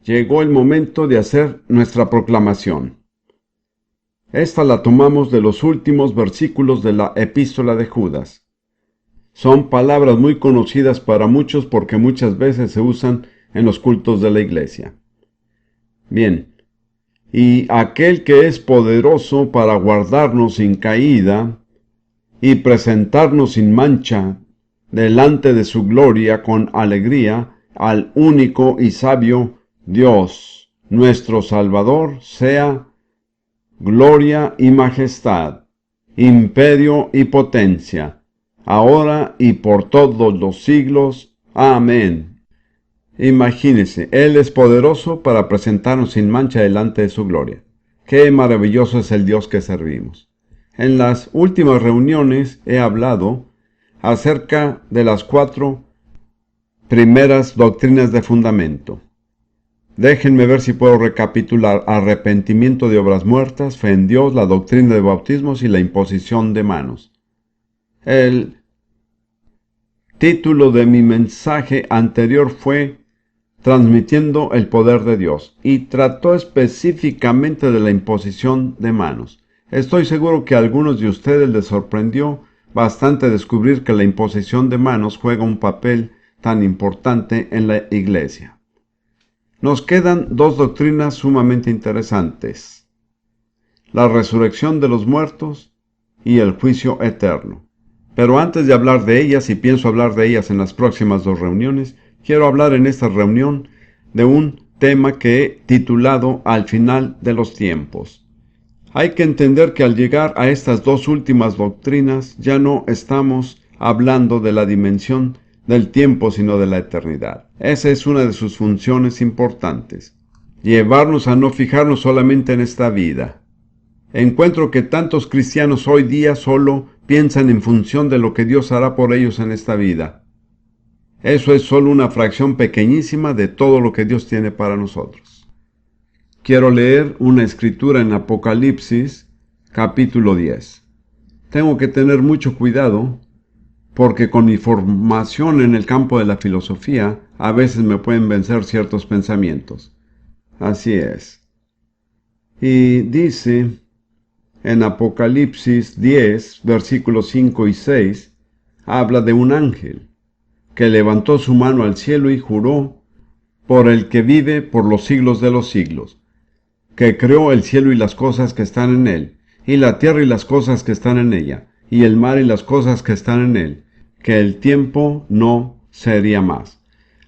llegó el momento de hacer nuestra proclamación. Esta la tomamos de los últimos versículos de la Epístola de Judas. Son palabras muy conocidas para muchos porque muchas veces se usan en los cultos de la iglesia. Bien, y aquel que es poderoso para guardarnos sin caída y presentarnos sin mancha delante de su gloria con alegría, al único y sabio Dios, nuestro Salvador, sea gloria y majestad, imperio y potencia, ahora y por todos los siglos. Amén. Imagínese, Él es poderoso para presentarnos sin mancha delante de su gloria. Qué maravilloso es el Dios que servimos. En las últimas reuniones he hablado acerca de las 4 primeras doctrinas de fundamento. Déjenme ver si puedo recapitular: arrepentimiento de obras muertas, fe en Dios, la doctrina de bautismos y la imposición de manos. El título de mi mensaje anterior fue Transmitiendo el poder de Dios, y trató específicamente de la imposición de manos. Estoy seguro que a algunos de ustedes les sorprendió bastante descubrir que la imposición de manos juega un papel tan importante en la iglesia. Nos quedan 2 doctrinas sumamente interesantes: la resurrección de los muertos y el juicio eterno. Pero antes de hablar de ellas, y pienso hablar de ellas en las próximas 2 reuniones, quiero hablar en esta reunión de un tema que he titulado Al final de los tiempos. Hay que entender que al llegar a estas 2 últimas doctrinas ya no estamos hablando de la dimensión del tiempo, sino de la eternidad. Esa es una de sus funciones importantes: llevarnos a no fijarnos solamente en esta vida. Encuentro que tantos cristianos hoy día solo piensan en función de lo que Dios hará por ellos en esta vida. Eso es solo una fracción pequeñísima de todo lo que Dios tiene para nosotros. Quiero leer una escritura en Apocalipsis, capítulo 10. Tengo que tener mucho cuidado porque con mi formación en el campo de la filosofía, a veces me pueden vencer ciertos pensamientos. Así es. Y dice en Apocalipsis 10, versículos 5 y 6, habla de un ángel que levantó su mano al cielo y juró por el que vive por los siglos de los siglos, que creó el cielo y las cosas que están en él, y la tierra y las cosas que están en ella, y el mar y las cosas que están en él, que el tiempo no sería más.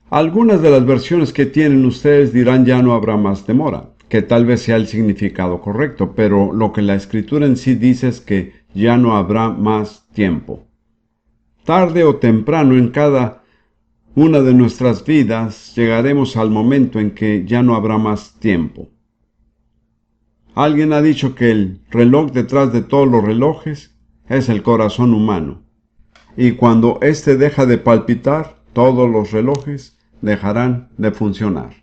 Algunas de las versiones que tienen ustedes dirán ya no habrá más demora, que tal vez sea el significado correcto, pero lo que la escritura en sí dice es que ya no habrá más tiempo. Tarde o temprano en cada una de nuestras vidas llegaremos al momento en que ya no habrá más tiempo. Alguien ha dicho que el reloj detrás de todos los relojes es el corazón humano, y cuando éste deja de palpitar, todos los relojes dejarán de funcionar.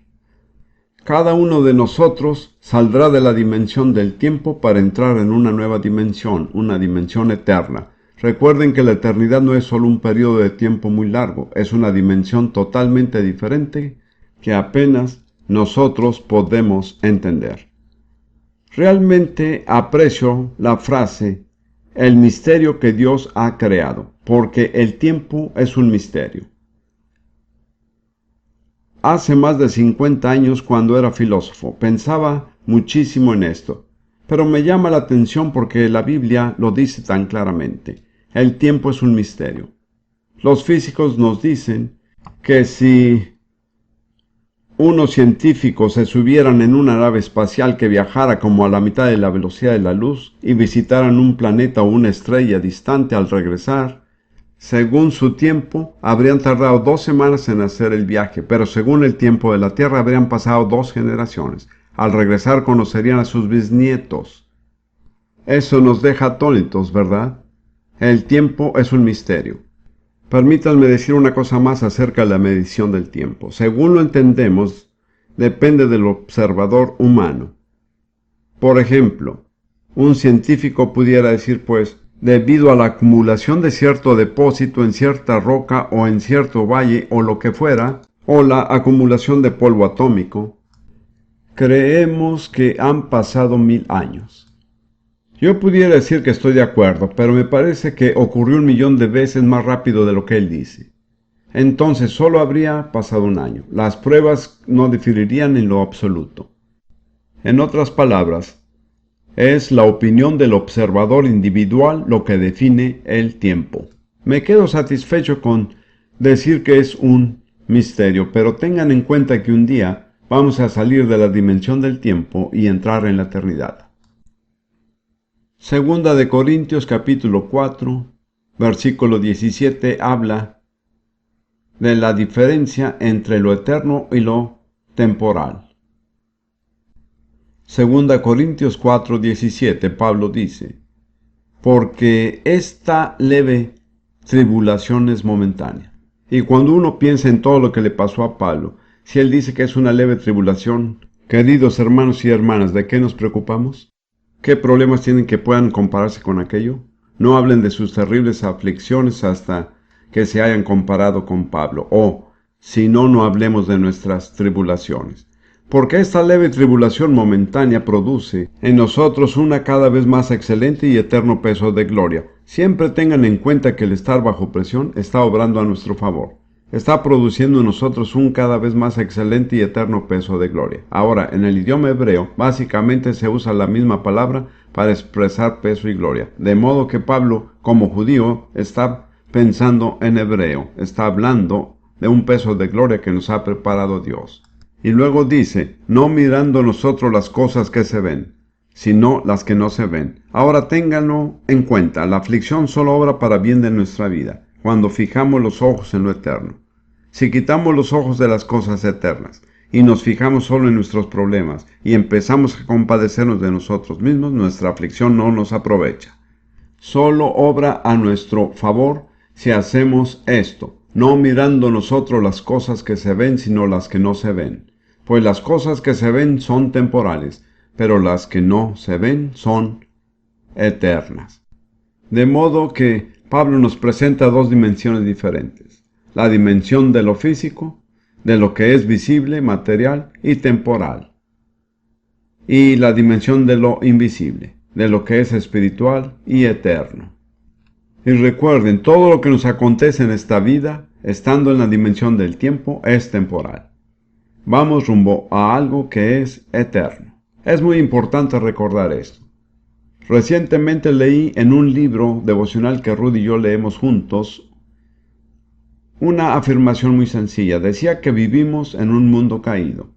Cada uno de nosotros saldrá de la dimensión del tiempo para entrar en una nueva dimensión, una dimensión eterna. Recuerden que la eternidad no es solo un periodo de tiempo muy largo, es una dimensión totalmente diferente que apenas nosotros podemos entender. Realmente aprecio la frase, el misterio que Dios ha creado, porque el tiempo es un misterio. Hace más de 50 años, cuando era filósofo, pensaba muchísimo en esto, pero me llama la atención porque la Biblia lo dice tan claramente. El tiempo es un misterio. Los físicos nos dicen que si unos científicos se subieran en una nave espacial que viajara como a la mitad de la velocidad de la luz y visitaran un planeta o una estrella distante al regresar, según su tiempo, habrían tardado 2 semanas en hacer el viaje, pero según el tiempo de la Tierra habrían pasado 2 generaciones. Al regresar conocerían a sus bisnietos. Eso nos deja atónitos, ¿verdad? El tiempo es un misterio. Permítanme decir una cosa más acerca de la medición del tiempo. Según lo entendemos, depende del observador humano. Por ejemplo, un científico pudiera decir, pues, debido a la acumulación de cierto depósito en cierta roca o en cierto valle o lo que fuera, o la acumulación de polvo atómico, creemos que han pasado 1000 años. Yo pudiera decir que estoy de acuerdo, pero me parece que ocurrió 1.000.000 de veces más rápido de lo que él dice. Entonces solo habría pasado un año. Las pruebas no diferirían en lo absoluto. En otras palabras, es la opinión del observador individual lo que define el tiempo. Me quedo satisfecho con decir que es un misterio, pero tengan en cuenta que un día vamos a salir de la dimensión del tiempo y entrar en la eternidad. Segunda de Corintios capítulo 4, versículo 17 habla de la diferencia entre lo eterno y lo temporal. Segunda Corintios 4, 17, Pablo dice: porque esta leve tribulación es momentánea. Y cuando uno piensa en todo lo que le pasó a Pablo, si él dice que es una leve tribulación, queridos hermanos y hermanas, ¿de qué nos preocupamos? ¿Qué problemas tienen que puedan compararse con aquello? No hablen de sus terribles aflicciones hasta que se hayan comparado con Pablo, o si no, no hablemos de nuestras tribulaciones. Porque esta leve tribulación momentánea produce en nosotros una cada vez más excelente y eterno peso de gloria. Siempre tengan en cuenta que el estar bajo presión está obrando a nuestro favor. Está produciendo en nosotros un cada vez más excelente y eterno peso de gloria. Ahora, en el idioma hebreo, básicamente se usa la misma palabra para expresar peso y gloria. De modo que Pablo, como judío, está pensando en hebreo, está hablando de un peso de gloria que nos ha preparado Dios. Y luego dice, no mirando nosotros las cosas que se ven, sino las que no se ven. Ahora ténganlo en cuenta, la aflicción solo obra para bien de nuestra vida, cuando fijamos los ojos en lo eterno. Si quitamos los ojos de las cosas eternas y nos fijamos solo en nuestros problemas y empezamos a compadecernos de nosotros mismos, nuestra aflicción no nos aprovecha. Solo obra a nuestro favor si hacemos esto, no mirando nosotros las cosas que se ven, sino las que no se ven. Pues las cosas que se ven son temporales, pero las que no se ven son eternas. De modo que Pablo nos presenta dos dimensiones diferentes: la dimensión de lo físico, de lo que es visible, material y temporal, y la dimensión de lo invisible, de lo que es espiritual y eterno. Y recuerden, todo lo que nos acontece en esta vida, estando en la dimensión del tiempo, es temporal. Vamos rumbo a algo que es eterno. Es muy importante recordar esto. Recientemente leí en un libro devocional que Rudy y yo leemos juntos una afirmación muy sencilla. Decía que vivimos en un mundo caído.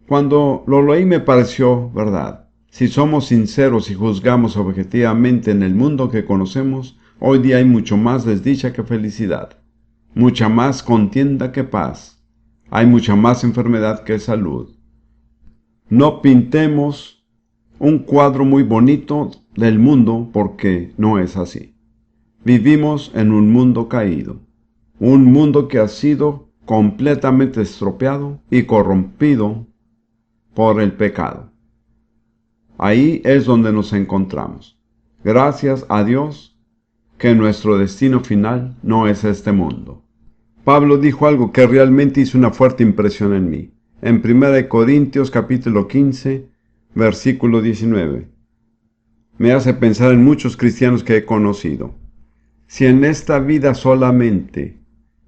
Cuando lo leí me pareció verdad. Si somos sinceros y juzgamos objetivamente en el mundo que conocemos, hoy día hay mucho más desdicha que felicidad, mucha más contienda que paz, hay mucha más enfermedad que salud. No pintemos un cuadro muy bonito del mundo porque no es así. Vivimos en un mundo caído, un mundo que ha sido completamente estropeado y corrompido por el pecado. Ahí es donde nos encontramos. Gracias a Dios que nuestro destino final no es este mundo. Pablo dijo algo que realmente hizo una fuerte impresión en mí. En 1 Corintios capítulo 15, versículo 19. Me hace pensar en muchos cristianos que he conocido. Si en esta vida solamente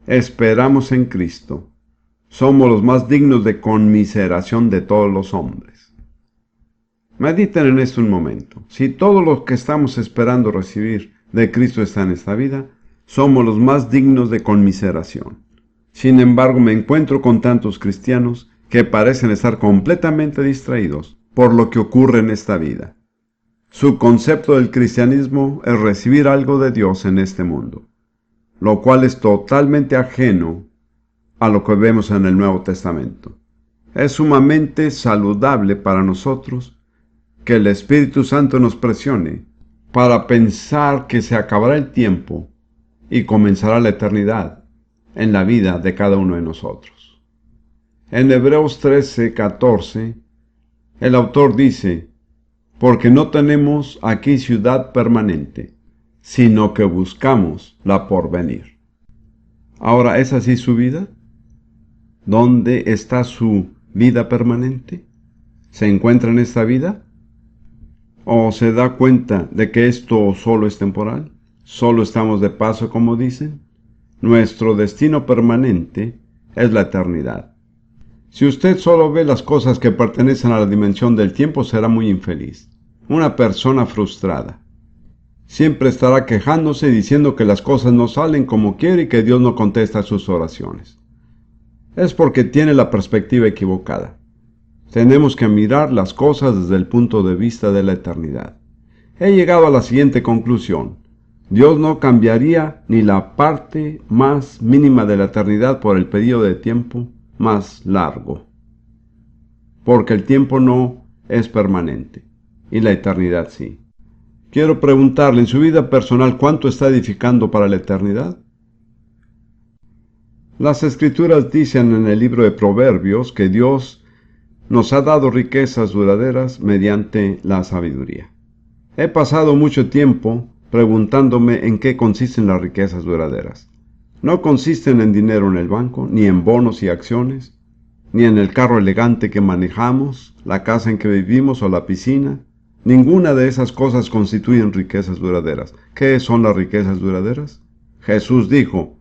esperamos en Cristo, somos los más dignos de conmiseración de todos los hombres. Mediten en esto un momento. Si todo lo que estamos esperando recibir de Cristo está en esta vida, somos los más dignos de conmiseración. Sin embargo, me encuentro con tantos cristianos que parecen estar completamente distraídos por lo que ocurre en esta vida. Su concepto del cristianismo es recibir algo de Dios en este mundo, lo cual es totalmente ajeno a lo que vemos en el Nuevo Testamento. Es sumamente saludable para nosotros que el Espíritu Santo nos presione para pensar que se acabará el tiempo y comenzará la eternidad en la vida de cada uno de nosotros. En Hebreos 13:14, el autor dice: porque no tenemos aquí ciudad permanente, sino que buscamos la porvenir. Ahora, ¿es así su vida? ¿Dónde está su vida permanente? ¿Se encuentra en esta vida? ¿O se da cuenta de que esto solo es temporal? ¿Solo estamos de paso, como dicen? Nuestro destino permanente es la eternidad. Si usted solo ve las cosas que pertenecen a la dimensión del tiempo, será muy infeliz. Una persona frustrada. Siempre estará quejándose y diciendo que las cosas no salen como quiere y que Dios no contesta sus oraciones. Es porque tiene la perspectiva equivocada. Tenemos que mirar las cosas desde el punto de vista de la eternidad. He llegado a la siguiente conclusión. Dios no cambiaría ni la parte más mínima de la eternidad por el periodo de tiempo más largo. Porque el tiempo no es permanente y la eternidad sí. Quiero preguntarle, en su vida personal, ¿cuánto está edificando para la eternidad? Las Escrituras dicen en el libro de Proverbios que Dios nos ha dado riquezas duraderas mediante la sabiduría. He pasado mucho tiempo preguntándome en qué consisten las riquezas duraderas. No consisten en dinero en el banco, ni en bonos y acciones, ni en el carro elegante que manejamos, la casa en que vivimos o la piscina. Ninguna de esas cosas constituyen riquezas duraderas. ¿Qué son las riquezas duraderas? Jesús dijo: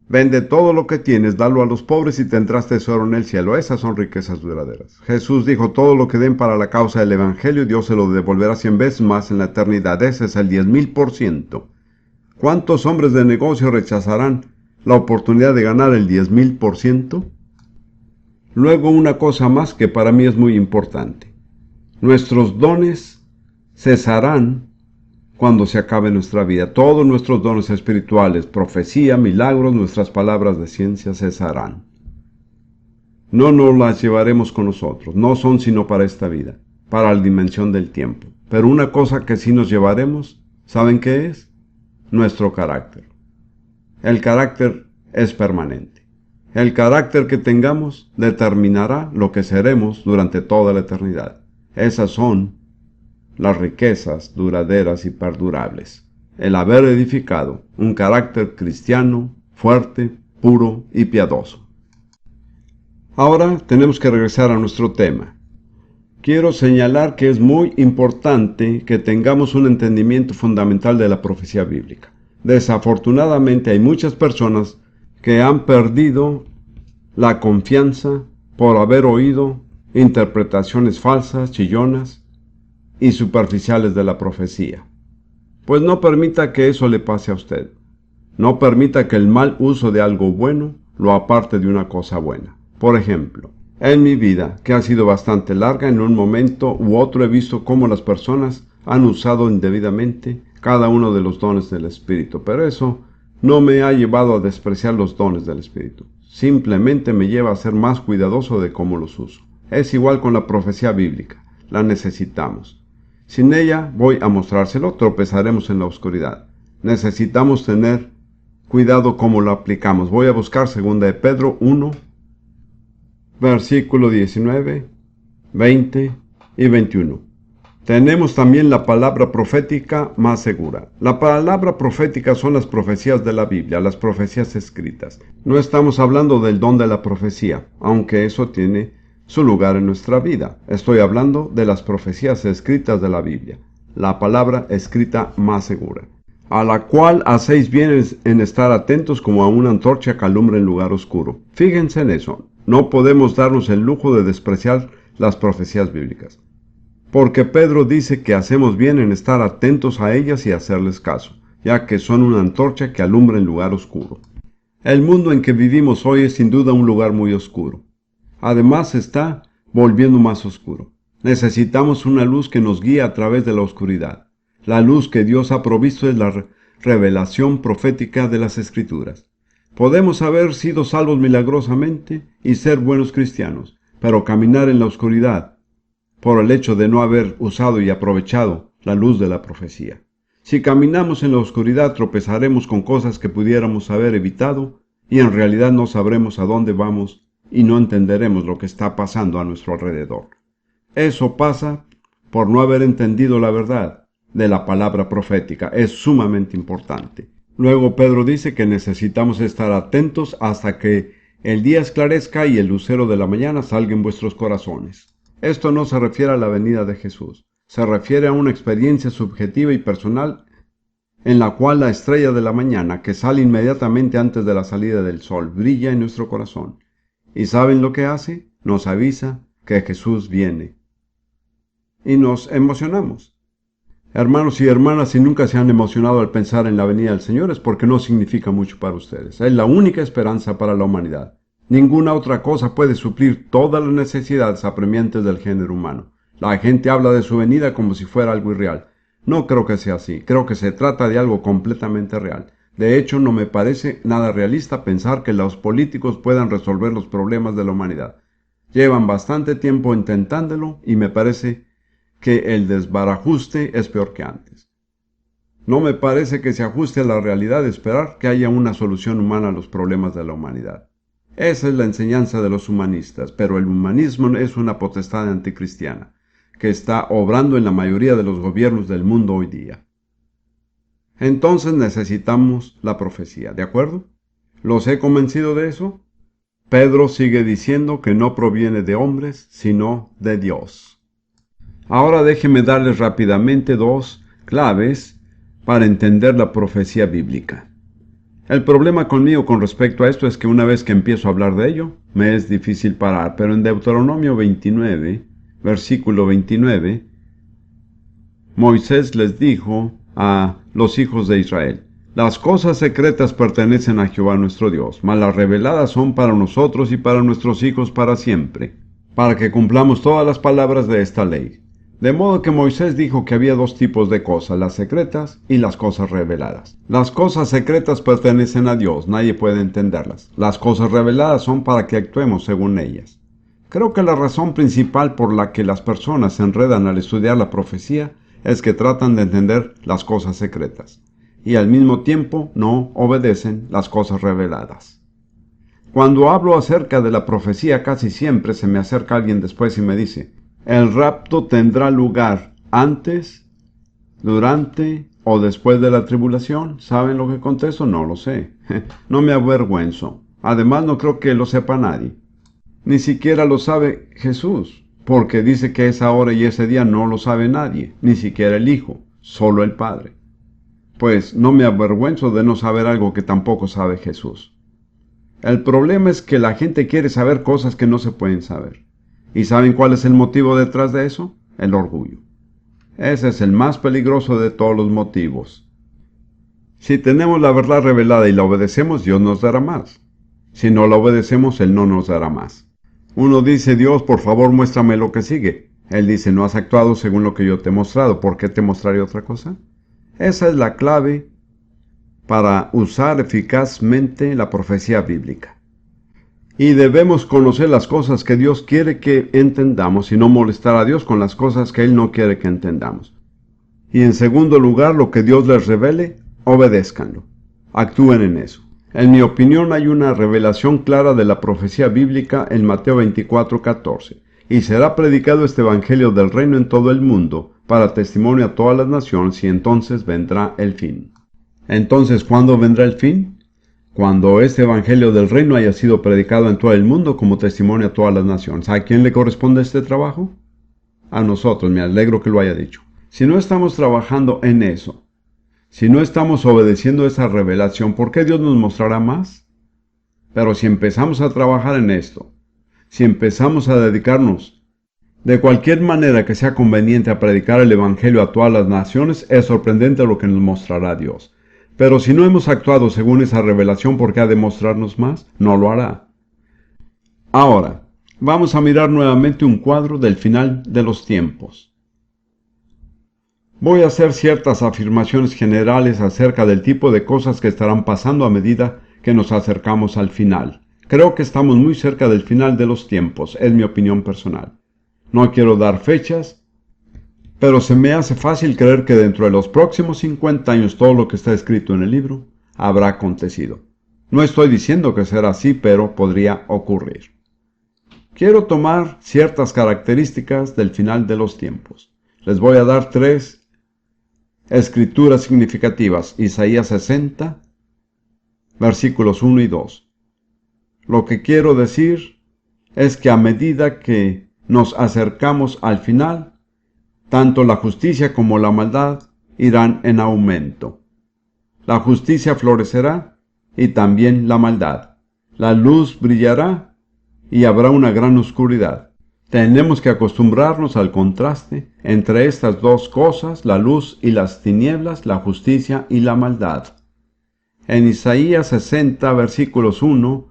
vende todo lo que tienes, dalo a los pobres y tendrás tesoro en el cielo. Esas son riquezas duraderas. Jesús dijo: todo lo que den para la causa del Evangelio, Dios se lo devolverá 100 veces más en la eternidad. Ese es el 10,000%. ¿Cuántos hombres de negocio rechazarán la oportunidad de ganar el 10,000%? Luego, una cosa más que para mí es muy importante. Nuestros dones cesarán cuando se acabe nuestra vida. Todos nuestros dones espirituales, profecía, milagros, nuestras palabras de ciencia cesarán. No nos las llevaremos con nosotros, no son sino para esta vida, para la dimensión del tiempo. Pero una cosa que sí nos llevaremos, ¿saben qué es? Nuestro carácter. El carácter es permanente. El carácter que tengamos determinará lo que seremos durante toda la eternidad. Esas son las riquezas duraderas y perdurables. El haber edificado un carácter cristiano, fuerte, puro y piadoso. Ahora tenemos que regresar a nuestro tema. Quiero señalar que es muy importante que tengamos un entendimiento fundamental de la profecía bíblica. Desafortunadamente hay muchas personas que han perdido la confianza por haber oído interpretaciones falsas, chillonas y superficiales de la profecía. Pues no permita que eso le pase a usted. No permita que el mal uso de algo bueno lo aparte de una cosa buena. Por ejemplo, en mi vida, que ha sido bastante larga, en un momento u otro he visto cómo las personas han usado indebidamente cada uno de los dones del Espíritu, pero eso no me ha llevado a despreciar los dones del Espíritu. Simplemente me lleva a ser más cuidadoso de cómo los uso. Es igual con la profecía bíblica. La necesitamos. Sin ella, voy a mostrárselo, tropezaremos en la oscuridad. Necesitamos tener cuidado cómo lo aplicamos. Voy a buscar 2 de Pedro 1, versículo 19, 20 y 21. Tenemos también la palabra profética más segura. La palabra profética son las profecías de la Biblia, las profecías escritas. No estamos hablando del don de la profecía, aunque eso tiene su lugar en nuestra vida. Estoy hablando de las profecías escritas de la Biblia, la palabra escrita más segura, a la cual hacéis bien en estar atentos como a una antorcha que alumbra en lugar oscuro. Fíjense en eso. No podemos darnos el lujo de despreciar las profecías bíblicas, porque Pedro dice que hacemos bien en estar atentos a ellas y hacerles caso, ya que son una antorcha que alumbra en lugar oscuro. El mundo en que vivimos hoy es sin duda un lugar muy oscuro. Además se está volviendo más oscuro. Necesitamos una luz que nos guíe a través de la oscuridad. La luz que Dios ha provisto es la revelación profética de las Escrituras. Podemos haber sido salvos milagrosamente y ser buenos cristianos, pero caminar en la oscuridad por el hecho de no haber usado y aprovechado la luz de la profecía. Si caminamos en la oscuridad, tropezaremos con cosas que pudiéramos haber evitado y en realidad no sabremos a dónde vamos y no entenderemos lo que está pasando a nuestro alrededor. Eso pasa por no haber entendido la verdad de la palabra profética. Es sumamente importante. Luego Pedro dice que necesitamos estar atentos hasta que el día esclarezca y el lucero de la mañana salga en vuestros corazones. Esto no se refiere a la venida de Jesús, se refiere a una experiencia subjetiva y personal en la cual la estrella de la mañana, que sale inmediatamente antes de la salida del sol, brilla en nuestro corazón. ¿Y saben lo que hace? Nos avisa que Jesús viene. Y nos emocionamos. Hermanos y hermanas, si nunca se han emocionado al pensar en la venida del Señor, es porque no significa mucho para ustedes. Es la única esperanza para la humanidad. Ninguna otra cosa puede suplir todas las necesidades apremiantes del género humano. La gente habla de su venida como si fuera algo irreal. No creo que sea así. Creo que se trata de algo completamente real. De hecho, no me parece nada realista pensar que los políticos puedan resolver los problemas de la humanidad. Llevan bastante tiempo intentándolo y me parece que el desbarajuste es peor que antes. No me parece que se ajuste a la realidad esperar que haya una solución humana a los problemas de la humanidad. Esa es la enseñanza de los humanistas, pero el humanismo es una potestad anticristiana que está obrando en la mayoría de los gobiernos del mundo hoy día. Entonces necesitamos la profecía, ¿de acuerdo? ¿Los he convencido de eso? Pedro sigue diciendo que no proviene de hombres, sino de Dios. Ahora déjenme darles rápidamente dos claves para entender la profecía bíblica. El problema conmigo con respecto a esto es que una vez que empiezo a hablar de ello, me es difícil parar, pero en Deuteronomio 29, versículo 29, Moisés les dijo a los hijos de Israel: las cosas secretas pertenecen a Jehová nuestro Dios, mas las reveladas son para nosotros y para nuestros hijos para siempre, para que cumplamos todas las palabras de esta ley. De modo que Moisés dijo que había dos tipos de cosas, las secretas y las cosas reveladas. Las cosas secretas pertenecen a Dios, nadie puede entenderlas. Las cosas reveladas son para que actuemos según ellas. Creo que la razón principal por la que las personas se enredan al estudiar la profecía es que tratan de entender las cosas secretas y al mismo tiempo no obedecen las cosas reveladas. Cuando hablo acerca de la profecía, casi siempre se me acerca alguien después y me dice: ¿el rapto tendrá lugar antes, durante o después de la tribulación? ¿Saben lo que contesto? No lo sé. No me avergüenzo. Además, no creo que lo sepa nadie. Ni siquiera lo sabe Jesús, porque dice que esa hora y ese día no lo sabe nadie, ni siquiera el Hijo, solo el Padre. Pues no me avergüenzo de no saber algo que tampoco sabe Jesús. El problema es que la gente quiere saber cosas que no se pueden saber. ¿Y saben cuál es el motivo detrás de eso? El orgullo. Ese es el más peligroso de todos los motivos. Si tenemos la verdad revelada y la obedecemos, Dios nos dará más. Si no la obedecemos, Él no nos dará más. Uno dice: Dios, por favor, muéstrame lo que sigue. Él dice: no has actuado según lo que yo te he mostrado, ¿por qué te mostraré otra cosa? Esa es la clave para usar eficazmente la profecía bíblica. Y debemos conocer las cosas que Dios quiere que entendamos y no molestar a Dios con las cosas que Él no quiere que entendamos. Y en segundo lugar, lo que Dios les revele, obedézcanlo. Actúen en eso. En mi opinión, hay una revelación clara de la profecía bíblica en Mateo 24:14. Y será predicado este evangelio del reino en todo el mundo, para testimonio a todas las naciones, y entonces vendrá el fin. Entonces, ¿cuándo vendrá el fin? Cuando este evangelio del reino haya sido predicado en todo el mundo como testimonio a todas las naciones. ¿A quién le corresponde este trabajo? A nosotros, me alegro que lo haya dicho. Si no estamos trabajando en eso, si no estamos obedeciendo esa revelación, ¿por qué Dios nos mostrará más? Pero si empezamos a trabajar en esto, si empezamos a dedicarnos de cualquier manera que sea conveniente a predicar el evangelio a todas las naciones, es sorprendente lo que nos mostrará Dios. Pero si no hemos actuado según esa revelación, ¿por qué ha de mostrarnos más? No lo hará. Ahora, vamos a mirar nuevamente un cuadro del final de los tiempos. Voy a hacer ciertas afirmaciones generales acerca del tipo de cosas que estarán pasando a medida que nos acercamos al final. Creo que estamos muy cerca del final de los tiempos, es mi opinión personal. No quiero dar fechas, pero se me hace fácil creer que dentro de los próximos 50 años todo lo que está escrito en el libro habrá acontecido. No estoy diciendo que será así, pero podría ocurrir. Quiero tomar ciertas características del final de los tiempos. Les voy a dar 3 escrituras significativas. Isaías 60, versículos 1 y 2. Lo que quiero decir es que a medida que nos acercamos al final, tanto la justicia como la maldad irán en aumento. La justicia florecerá y también la maldad. La luz brillará y habrá una gran oscuridad. Tenemos que acostumbrarnos al contraste entre estas dos cosas, la luz y las tinieblas, la justicia y la maldad. En Isaías 60, versículos 1,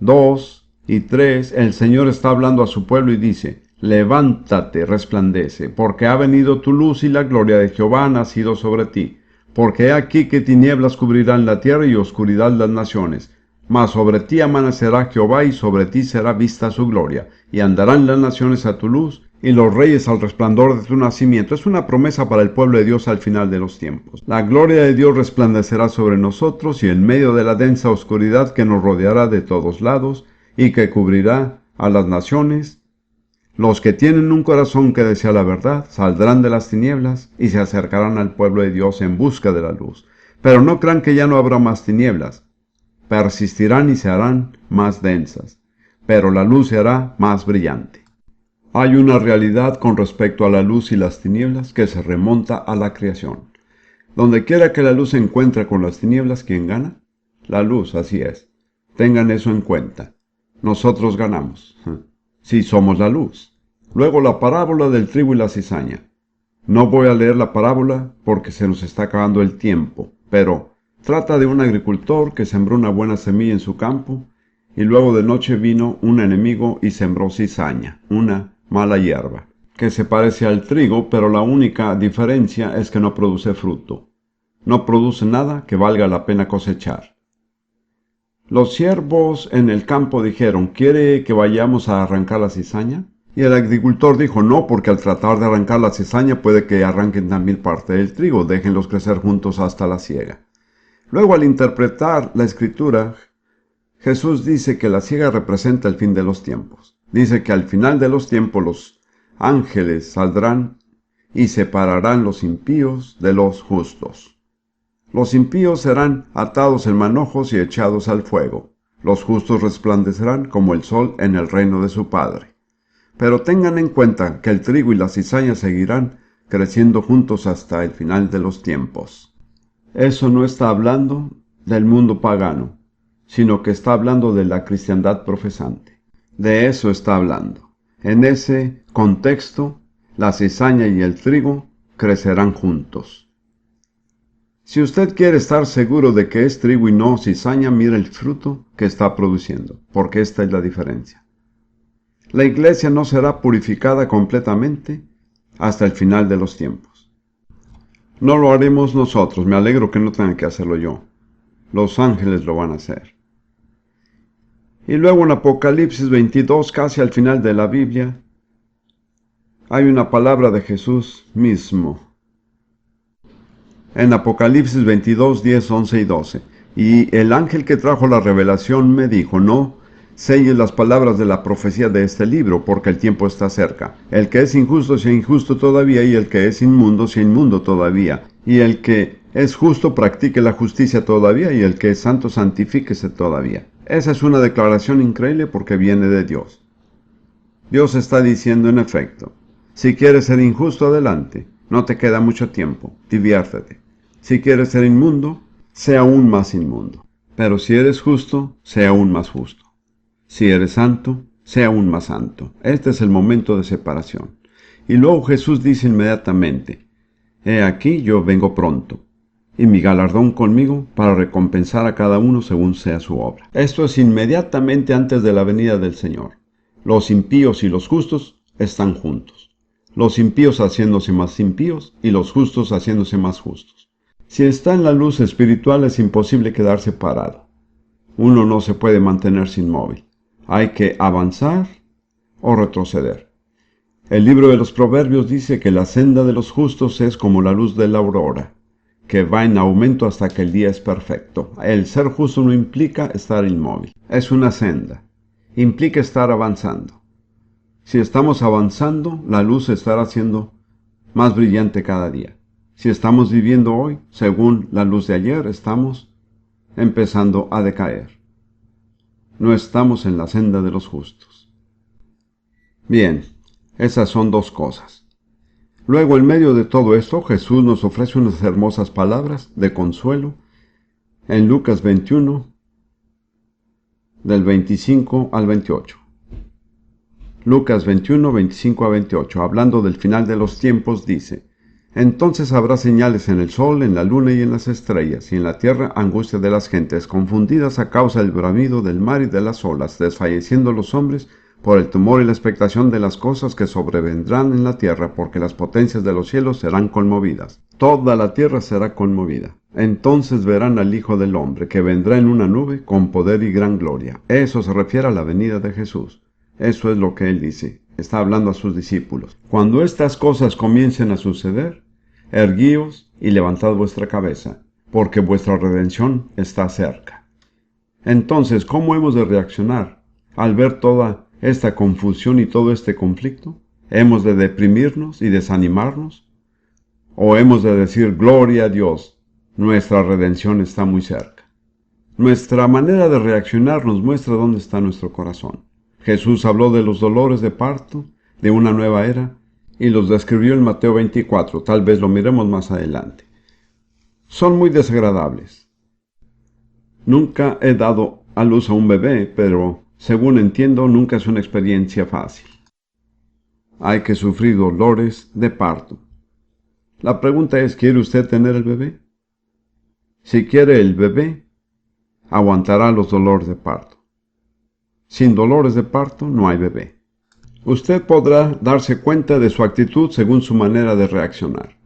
2 y 3, el Señor está hablando a su pueblo y dice: levántate, resplandece, porque ha venido tu luz y la gloria de Jehová ha nacido sobre ti. Porque he aquí que tinieblas cubrirán la tierra y oscuridad las naciones. Mas sobre ti amanecerá Jehová y sobre ti será vista su gloria. Y andarán las naciones a tu luz y los reyes al resplandor de tu nacimiento. Es una promesa para el pueblo de Dios al final de los tiempos. La gloria de Dios resplandecerá sobre nosotros y en medio de la densa oscuridad que nos rodeará de todos lados y que cubrirá a las naciones. Los que tienen un corazón que desea la verdad saldrán de las tinieblas y se acercarán al pueblo de Dios en busca de la luz. Pero no crean que ya no habrá más tinieblas. Persistirán y se harán más densas, pero la luz se hará más brillante. Hay una realidad con respecto a la luz y las tinieblas que se remonta a la creación. Donde quiera que la luz se encuentre con las tinieblas, ¿quién gana? La luz, así es. Tengan eso en cuenta. Nosotros ganamos. Si somos la luz. Luego la parábola del trigo y la cizaña. No voy a leer la parábola porque se nos está acabando el tiempo, pero trata de un agricultor que sembró una buena semilla en su campo y luego de noche vino un enemigo y sembró cizaña, una mala hierba, que se parece al trigo, pero la única diferencia es que no produce fruto. No produce nada que valga la pena cosechar. Los siervos en el campo dijeron: ¿quiere que vayamos a arrancar la cizaña? Y el agricultor dijo: no, porque al tratar de arrancar la cizaña puede que arranquen también parte del trigo, déjenlos crecer juntos hasta la siega. Luego, al interpretar la escritura, Jesús dice que la siega representa el fin de los tiempos. Dice que al final de los tiempos los ángeles saldrán y separarán los impíos de los justos. Los impíos serán atados en manojos y echados al fuego. Los justos resplandecerán como el sol en el reino de su Padre. Pero tengan en cuenta que el trigo y la cizaña seguirán creciendo juntos hasta el final de los tiempos. Eso no está hablando del mundo pagano, sino que está hablando de la cristiandad profesante. De eso está hablando. En ese contexto, la cizaña y el trigo crecerán juntos. Si usted quiere estar seguro de que es trigo y no cizaña, mire el fruto que está produciendo, porque esta es la diferencia. La iglesia no será purificada completamente hasta el final de los tiempos. No lo haremos nosotros, me alegro que no tengan que hacerlo yo. Los ángeles lo van a hacer. Y luego en Apocalipsis 22, casi al final de la Biblia, hay una palabra de Jesús mismo. En Apocalipsis 22, 10, 11 y 12. Y el ángel que trajo la revelación me dijo: no selles las palabras de la profecía de este libro, porque el tiempo está cerca. El que es injusto sea injusto todavía, y el que es inmundo sea inmundo todavía. Y el que es justo practique la justicia todavía, y el que es santo santifíquese todavía. Esa es una declaración increíble porque viene de Dios. Dios está diciendo en efecto: si quieres ser injusto, adelante. No te queda mucho tiempo. Diviértete. Si quieres ser inmundo, sé aún más inmundo. Pero si eres justo, sé aún más justo. Si eres santo, sé aún más santo. Este es el momento de separación. Y luego Jesús dice inmediatamente: he aquí yo vengo pronto, y mi galardón conmigo para recompensar a cada uno según sea su obra. Esto es inmediatamente antes de la venida del Señor. Los impíos y los justos están juntos. Los impíos haciéndose más impíos y los justos haciéndose más justos. Si está en la luz espiritual es imposible quedarse parado. Uno no se puede mantenerse inmóvil. Hay que avanzar o retroceder. El libro de los Proverbios dice que la senda de los justos es como la luz de la aurora, que va en aumento hasta que el día es perfecto. El ser justo no implica estar inmóvil. Es una senda. Implica estar avanzando. Si estamos avanzando, la luz estará siendo más brillante cada día. Si estamos viviendo hoy, según la luz de ayer, estamos empezando a decaer. No estamos en la senda de los justos. Bien, esas son dos cosas. Luego, en medio de todo esto, Jesús nos ofrece unas hermosas palabras de consuelo en Lucas 21, del 25 al 28. Lucas 21, 25 a 28, hablando del final de los tiempos, dice: Entonces habrá señales en el sol, en la luna y en las estrellas, y en la tierra angustia de las gentes, confundidas a causa del bramido del mar y de las olas, desfalleciendo los hombres por el temor y la expectación de las cosas que sobrevendrán en la tierra, porque las potencias de los cielos serán conmovidas. Toda la tierra será conmovida. Entonces verán al Hijo del Hombre, que vendrá en una nube con poder y gran gloria. Eso se refiere a la venida de Jesús. Eso es lo que él dice. Está hablando a sus discípulos. Cuando estas cosas comiencen a suceder, erguíos y levantad vuestra cabeza, porque vuestra redención está cerca. Entonces, ¿cómo hemos de reaccionar al ver toda esta confusión y todo este conflicto? ¿Hemos de deprimirnos y desanimarnos? ¿O hemos de decir, gloria a Dios, nuestra redención está muy cerca? Nuestra manera de reaccionar nos muestra dónde está nuestro corazón. Jesús habló de los dolores de parto, de una nueva era, y los describió en Mateo 24, tal vez lo miremos más adelante. Son muy desagradables. Nunca he dado a luz a un bebé, pero según entiendo, nunca es una experiencia fácil. Hay que sufrir dolores de parto. La pregunta es, ¿quiere usted tener el bebé? Si quiere el bebé, aguantará los dolores de parto. Sin dolores de parto no hay bebé. Usted podrá darse cuenta de su actitud según su manera de reaccionar.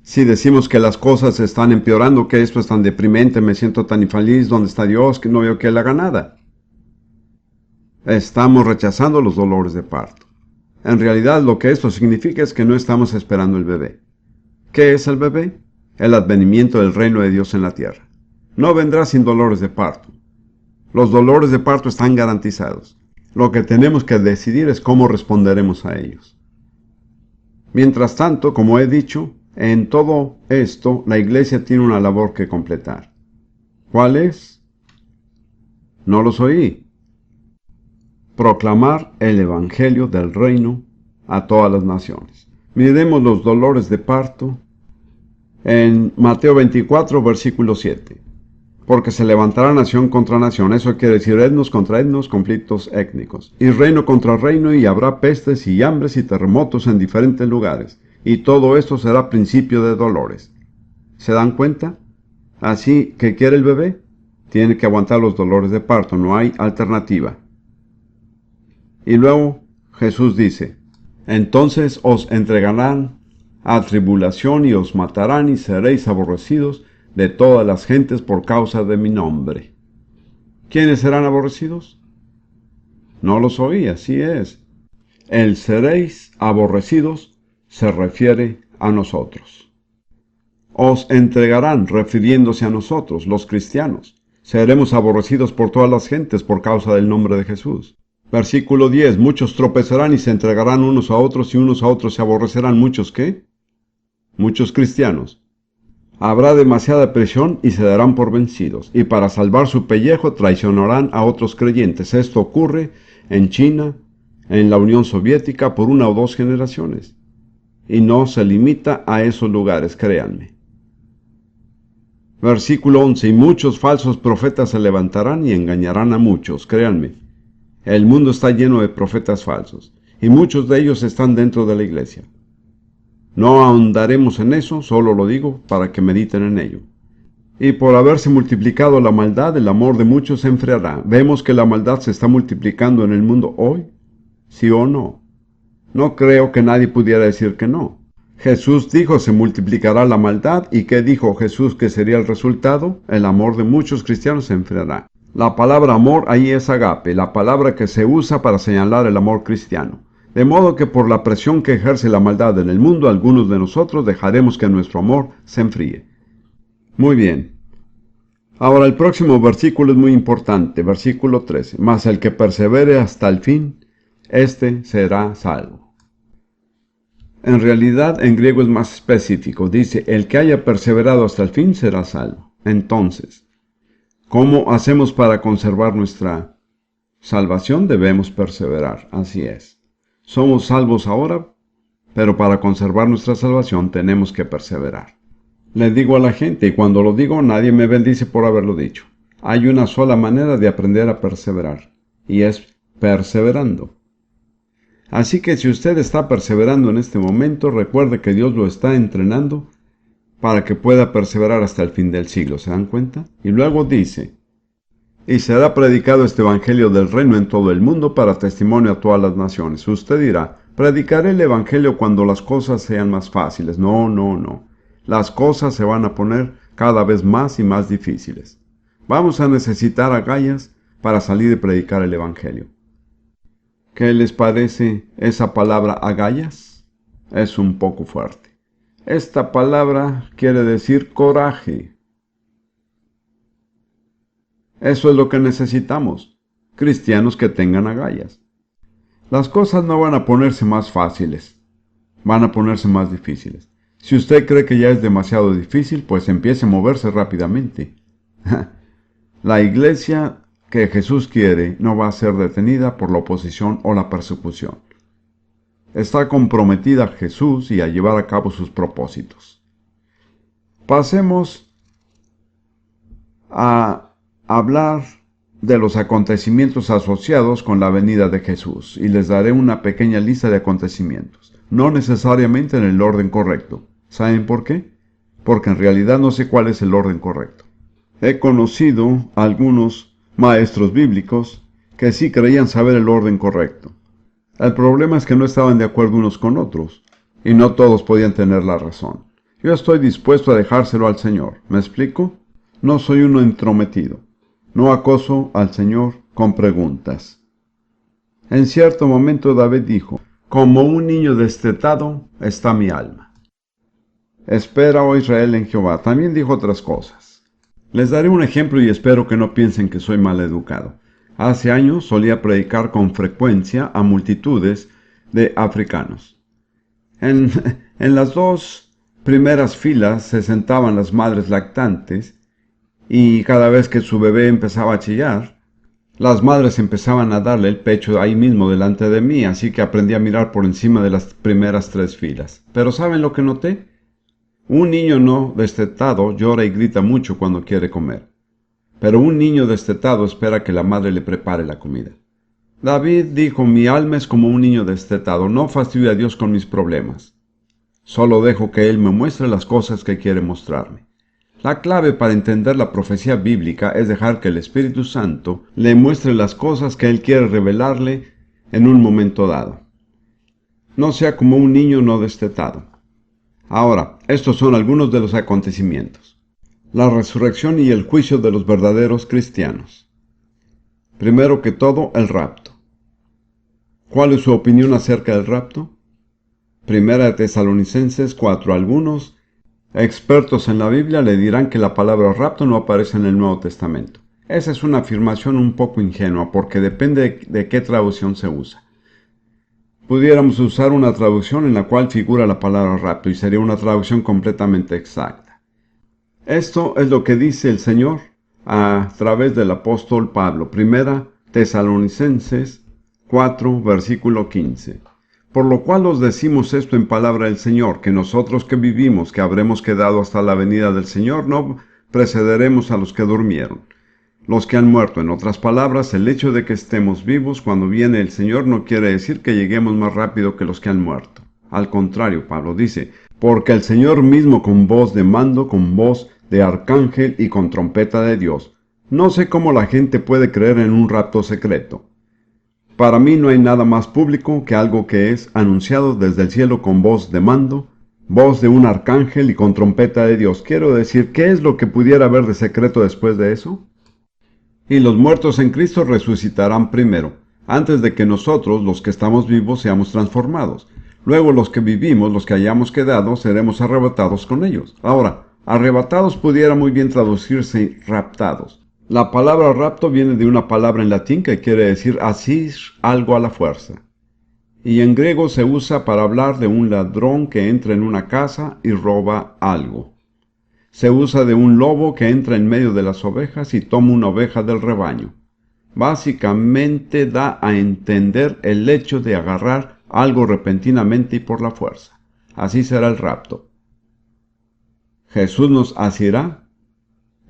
Si decimos que las cosas están empeorando, que esto es tan deprimente, me siento tan infeliz, ¿dónde está Dios? Que no veo que Él haga nada. Estamos rechazando los dolores de parto. En realidad lo que esto significa es que no estamos esperando el bebé. ¿Qué es el bebé? El advenimiento del reino de Dios en la tierra. No vendrá sin dolores de parto. Los dolores de parto están garantizados. Lo que tenemos que decidir es cómo responderemos a ellos. Mientras tanto, como he dicho, en todo esto la iglesia tiene una labor que completar. ¿Cuál es? No los oí. Proclamar el evangelio del reino a todas las naciones. Miremos los dolores de parto en Mateo 24, versículo 7. Porque se levantará nación contra nación, eso quiere decir etnos contra etnos, conflictos étnicos, y reino contra reino, y habrá pestes y hambres y terremotos en diferentes lugares, y todo esto será principio de dolores. ¿Se dan cuenta? Así que quiere el bebé, tiene que aguantar los dolores de parto, no hay alternativa. Y luego Jesús dice: entonces os entregarán a tribulación y os matarán y seréis aborrecidos de todas las gentes por causa de mi nombre. ¿Quiénes serán aborrecidos? No los oí, así es. El seréis aborrecidos se refiere a nosotros. Os entregarán, refiriéndose a nosotros, los cristianos. Seremos aborrecidos por todas las gentes por causa del nombre de Jesús. Versículo 10. Muchos tropezarán y se entregarán unos a otros, y unos a otros se aborrecerán. ¿Muchos qué? Muchos cristianos. Habrá demasiada presión y se darán por vencidos, y para salvar su pellejo traicionarán a otros creyentes. Esto ocurre en China, en la Unión Soviética, por 1 o 2 generaciones. Y no se limita a esos lugares, créanme. Versículo 11. Y muchos falsos profetas se levantarán y engañarán a muchos, créanme. El mundo está lleno de profetas falsos, y muchos de ellos están dentro de la iglesia. No ahondaremos en eso, solo lo digo para que mediten en ello. Y por haberse multiplicado la maldad, el amor de muchos se enfriará. ¿Vemos que la maldad se está multiplicando en el mundo hoy? ¿Sí o no? No creo que nadie pudiera decir que no. Jesús dijo se multiplicará la maldad, ¿y qué dijo Jesús que sería el resultado? El amor de muchos cristianos se enfriará. La palabra amor ahí es agape, la palabra que se usa para señalar el amor cristiano. De modo que por la presión que ejerce la maldad en el mundo, algunos de nosotros dejaremos que nuestro amor se enfríe. Muy bien. Ahora el próximo versículo es muy importante, versículo 13. Mas el que persevere hasta el fin, éste será salvo. En realidad, en griego es más específico. Dice, el que haya perseverado hasta el fin será salvo. Entonces, ¿cómo hacemos para conservar nuestra Salvación debemos perseverar, así es. Somos salvos ahora, pero para conservar nuestra salvación tenemos que perseverar. Le digo a la gente, y cuando lo digo nadie me bendice por haberlo dicho. Hay una sola manera de aprender a perseverar, y es perseverando. Así que si usted está perseverando en este momento, recuerde que Dios lo está entrenando para que pueda perseverar hasta el fin del siglo, ¿se dan cuenta? Y luego dice, y será predicado este evangelio del reino en todo el mundo para testimonio a todas las naciones. Usted dirá, predicaré el evangelio cuando las cosas sean más fáciles. No, no, no. Las cosas se van a poner cada vez más y más difíciles. Vamos a necesitar agallas para salir y predicar el evangelio. ¿Qué les parece esa palabra agallas? Es un poco fuerte. Esta palabra quiere decir coraje. Eso es lo que necesitamos, cristianos que tengan agallas. Las cosas no van a ponerse más fáciles, van a ponerse más difíciles. Si usted cree que ya es demasiado difícil, pues empiece a moverse rápidamente. La iglesia que Jesús quiere no va a ser detenida por la oposición o la persecución. Está comprometida a Jesús y a llevar a cabo sus propósitos. Pasemos a hablar de los acontecimientos asociados con la venida de Jesús, y les daré una pequeña lista de acontecimientos, no necesariamente en el orden correcto. ¿Saben por qué? Porque en realidad no sé cuál es el orden correcto. He conocido a algunos maestros bíblicos que sí creían saber el orden correcto. El problema es que no estaban de acuerdo unos con otros, y no todos podían tener la razón. Yo estoy dispuesto a dejárselo al Señor. ¿Me explico? No soy uno entrometido. No acoso al Señor con preguntas. En cierto momento David dijo, como un niño destetado está mi alma. Espera, oh Israel, en Jehová. También dijo otras cosas. Les daré un ejemplo y espero que no piensen que soy mal educado. Hace años solía predicar con frecuencia a multitudes de africanos. En las dos primeras filas se sentaban las madres lactantes, y cada vez que su bebé empezaba a chillar, las madres empezaban a darle el pecho ahí mismo delante de mí, así que aprendí a mirar por encima de las primeras 3 filas. Pero ¿saben lo que noté? Un niño no destetado llora y grita mucho cuando quiere comer. Pero un niño destetado espera que la madre le prepare la comida. David dijo, mi alma es como un niño destetado, no fastidio a Dios con mis problemas. Solo dejo que Él me muestre las cosas que quiere mostrarme. La clave para entender la profecía bíblica es dejar que el Espíritu Santo le muestre las cosas que Él quiere revelarle en un momento dado. No sea como un niño no destetado. Ahora, estos son algunos de los acontecimientos. La resurrección y el juicio de los verdaderos cristianos. Primero que todo, el rapto. ¿Cuál es su opinión acerca del rapto? Primera de Tesalonicenses 4. Algunos expertos en la Biblia le dirán que la palabra rapto no aparece en el Nuevo Testamento. Esa es una afirmación un poco ingenua porque depende de qué traducción se usa. Pudiéramos usar una traducción en la cual figura la palabra rapto y sería una traducción completamente exacta. Esto es lo que dice el Señor a través del apóstol Pablo. Primera Tesalonicenses 4, versículo 15. Por lo cual os decimos esto en palabra del Señor, que nosotros que vivimos, que habremos quedado hasta la venida del Señor, no precederemos a los que durmieron, los que han muerto. En otras palabras, el hecho de que estemos vivos cuando viene el Señor no quiere decir que lleguemos más rápido que los que han muerto. Al contrario, Pablo dice, porque el Señor mismo con voz de mando, con voz de arcángel y con trompeta de Dios. No sé cómo la gente puede creer en un rapto secreto. Para mí no hay nada más público que algo que es anunciado desde el cielo con voz de mando, voz de un arcángel y con trompeta de Dios. Quiero decir, ¿qué es lo que pudiera haber de secreto después de eso? Y los muertos en Cristo resucitarán primero, antes de que nosotros, los que estamos vivos, seamos transformados. Luego los que vivimos, los que hayamos quedado, seremos arrebatados con ellos. Ahora, arrebatados pudiera muy bien traducirse raptados. La palabra rapto viene de una palabra en latín que quiere decir asir algo a la fuerza. Y en griego se usa para hablar de un ladrón que entra en una casa y roba algo. Se usa de un lobo que entra en medio de las ovejas y toma una oveja del rebaño. Básicamente da a entender el hecho de agarrar algo repentinamente y por la fuerza. Así será el rapto. Jesús nos asirá,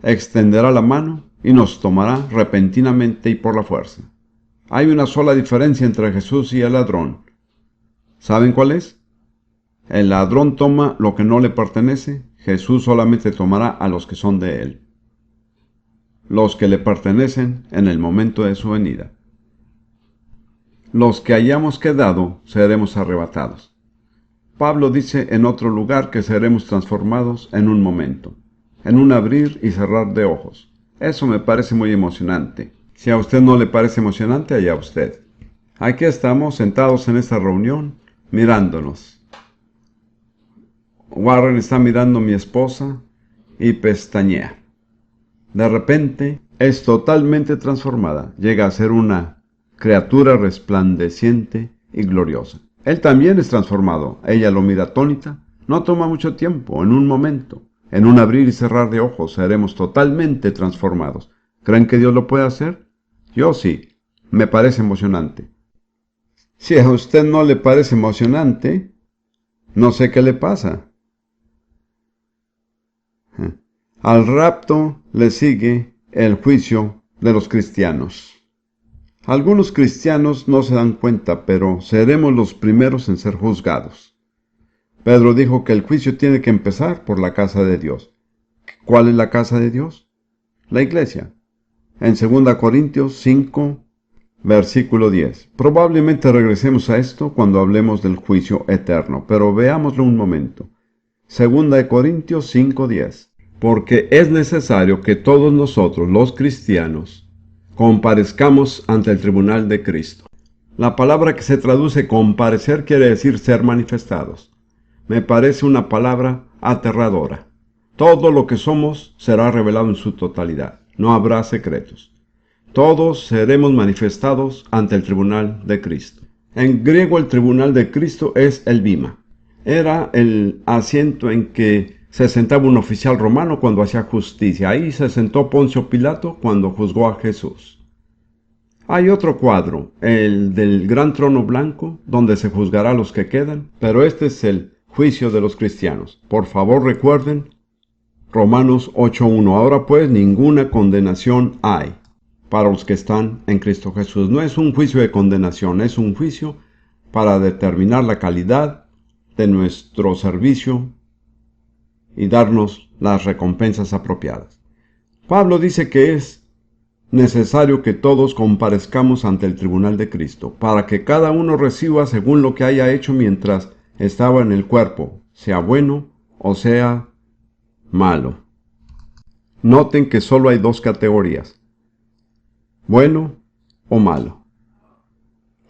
extenderá la mano y nos tomará repentinamente y por la fuerza. Hay una sola diferencia entre Jesús y el ladrón. ¿Saben cuál es? El ladrón toma lo que no le pertenece, Jesús solamente tomará a los que son de él, los que le pertenecen en el momento de su venida. Los que hayamos quedado seremos arrebatados. Pablo dice en otro lugar que seremos transformados en un momento, en un abrir y cerrar de ojos. Eso me parece muy emocionante. Si a usted no le parece emocionante, allá usted. Aquí estamos sentados en esta reunión, mirándonos. Warren está mirando a mi esposa y pestañea. De repente es totalmente transformada. Llega a ser una criatura resplandeciente y gloriosa. Él también es transformado. Ella lo mira atónita. No toma mucho tiempo, en un momento. En un abrir y cerrar de ojos seremos totalmente transformados. ¿Creen que Dios lo puede hacer? Yo sí. Me parece emocionante. Si a usted no le parece emocionante, no sé qué le pasa. Al rapto le sigue el juicio de los cristianos. Algunos cristianos no se dan cuenta, pero seremos los primeros en ser juzgados. Pedro dijo que el juicio tiene que empezar por la casa de Dios. ¿Cuál es la casa de Dios? La iglesia. En 2 Corintios 5, versículo 10. Probablemente regresemos a esto cuando hablemos del juicio eterno, pero veámoslo un momento. 2 Corintios 5, 10. Porque es necesario que todos nosotros, los cristianos, comparezcamos ante el tribunal de Cristo. La palabra que se traduce comparecer quiere decir ser manifestados. Me parece una palabra aterradora. Todo lo que somos será revelado en su totalidad. No habrá secretos. Todos seremos manifestados ante el tribunal de Cristo. En griego el tribunal de Cristo es el bima. Era el asiento en que se sentaba un oficial romano cuando hacía justicia. Ahí se sentó Poncio Pilato cuando juzgó a Jesús. Hay otro cuadro, el del gran trono blanco, donde se juzgará a los que quedan, pero este es el juicio de los cristianos. Por favor recuerden Romanos 8:1. Ahora pues ninguna condenación hay para los que están en Cristo Jesús. No es un juicio de condenación, es un juicio para determinar la calidad de nuestro servicio y darnos las recompensas apropiadas. Pablo dice que es necesario que todos comparezcamos ante el tribunal de Cristo, para que cada uno reciba según lo que haya hecho mientras estaba en el cuerpo, sea bueno o sea malo. Noten que solo hay dos categorías, bueno o malo.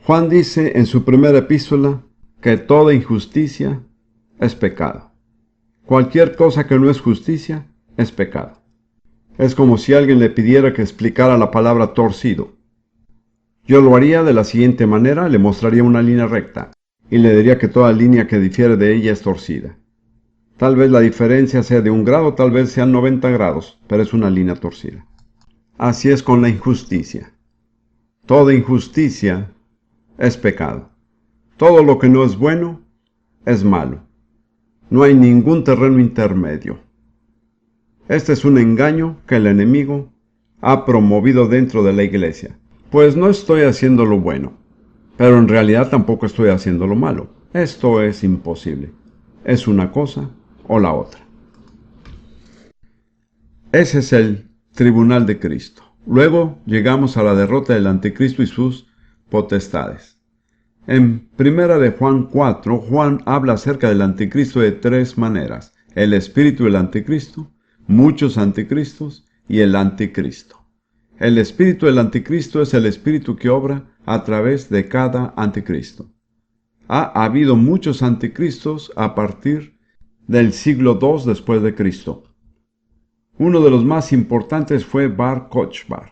Juan dice en su primera epístola que toda injusticia es pecado. Cualquier cosa que no es justicia es pecado. Es como si alguien le pidiera que explicara la palabra torcido. Yo lo haría de la siguiente manera, le mostraría una línea recta y le diría que toda línea que difiere de ella es torcida. Tal vez la diferencia sea de 1 grado, tal vez sean 90 grados, pero es una línea torcida. Así es con la injusticia. Toda injusticia es pecado. Todo lo que no es bueno es malo. No hay ningún terreno intermedio. Este es un engaño que el enemigo ha promovido dentro de la iglesia. Pues no estoy haciendo lo bueno, pero en realidad tampoco estoy haciendo lo malo. Esto es imposible. Es una cosa o la otra. Ese es el tribunal de Cristo. Luego llegamos a la derrota del anticristo y sus potestades. En 1 de Juan 4, Juan habla acerca del anticristo de 3 maneras: el espíritu del anticristo, muchos anticristos y el anticristo. El espíritu del anticristo es el espíritu que obra a través de cada anticristo. Ha habido muchos anticristos a partir del siglo II después de Cristo. Uno de los más importantes fue Bar Kokhba,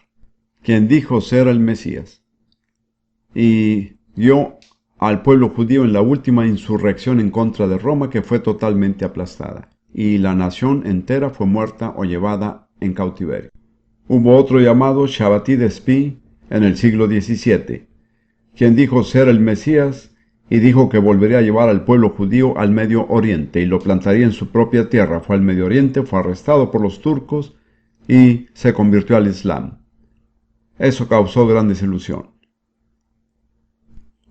quien dijo ser el Mesías, y guió al pueblo judío en la última insurrección en contra de Roma, que fue totalmente aplastada, y la nación entera fue muerta o llevada en cautiverio. Hubo otro llamado Shabbatí Despi, en el siglo XVII, quien dijo ser el Mesías y dijo que volvería a llevar al pueblo judío al Medio Oriente y lo plantaría en su propia tierra. Fue al Medio Oriente, fue arrestado por los turcos y se convirtió al Islam. Eso causó gran desilusión.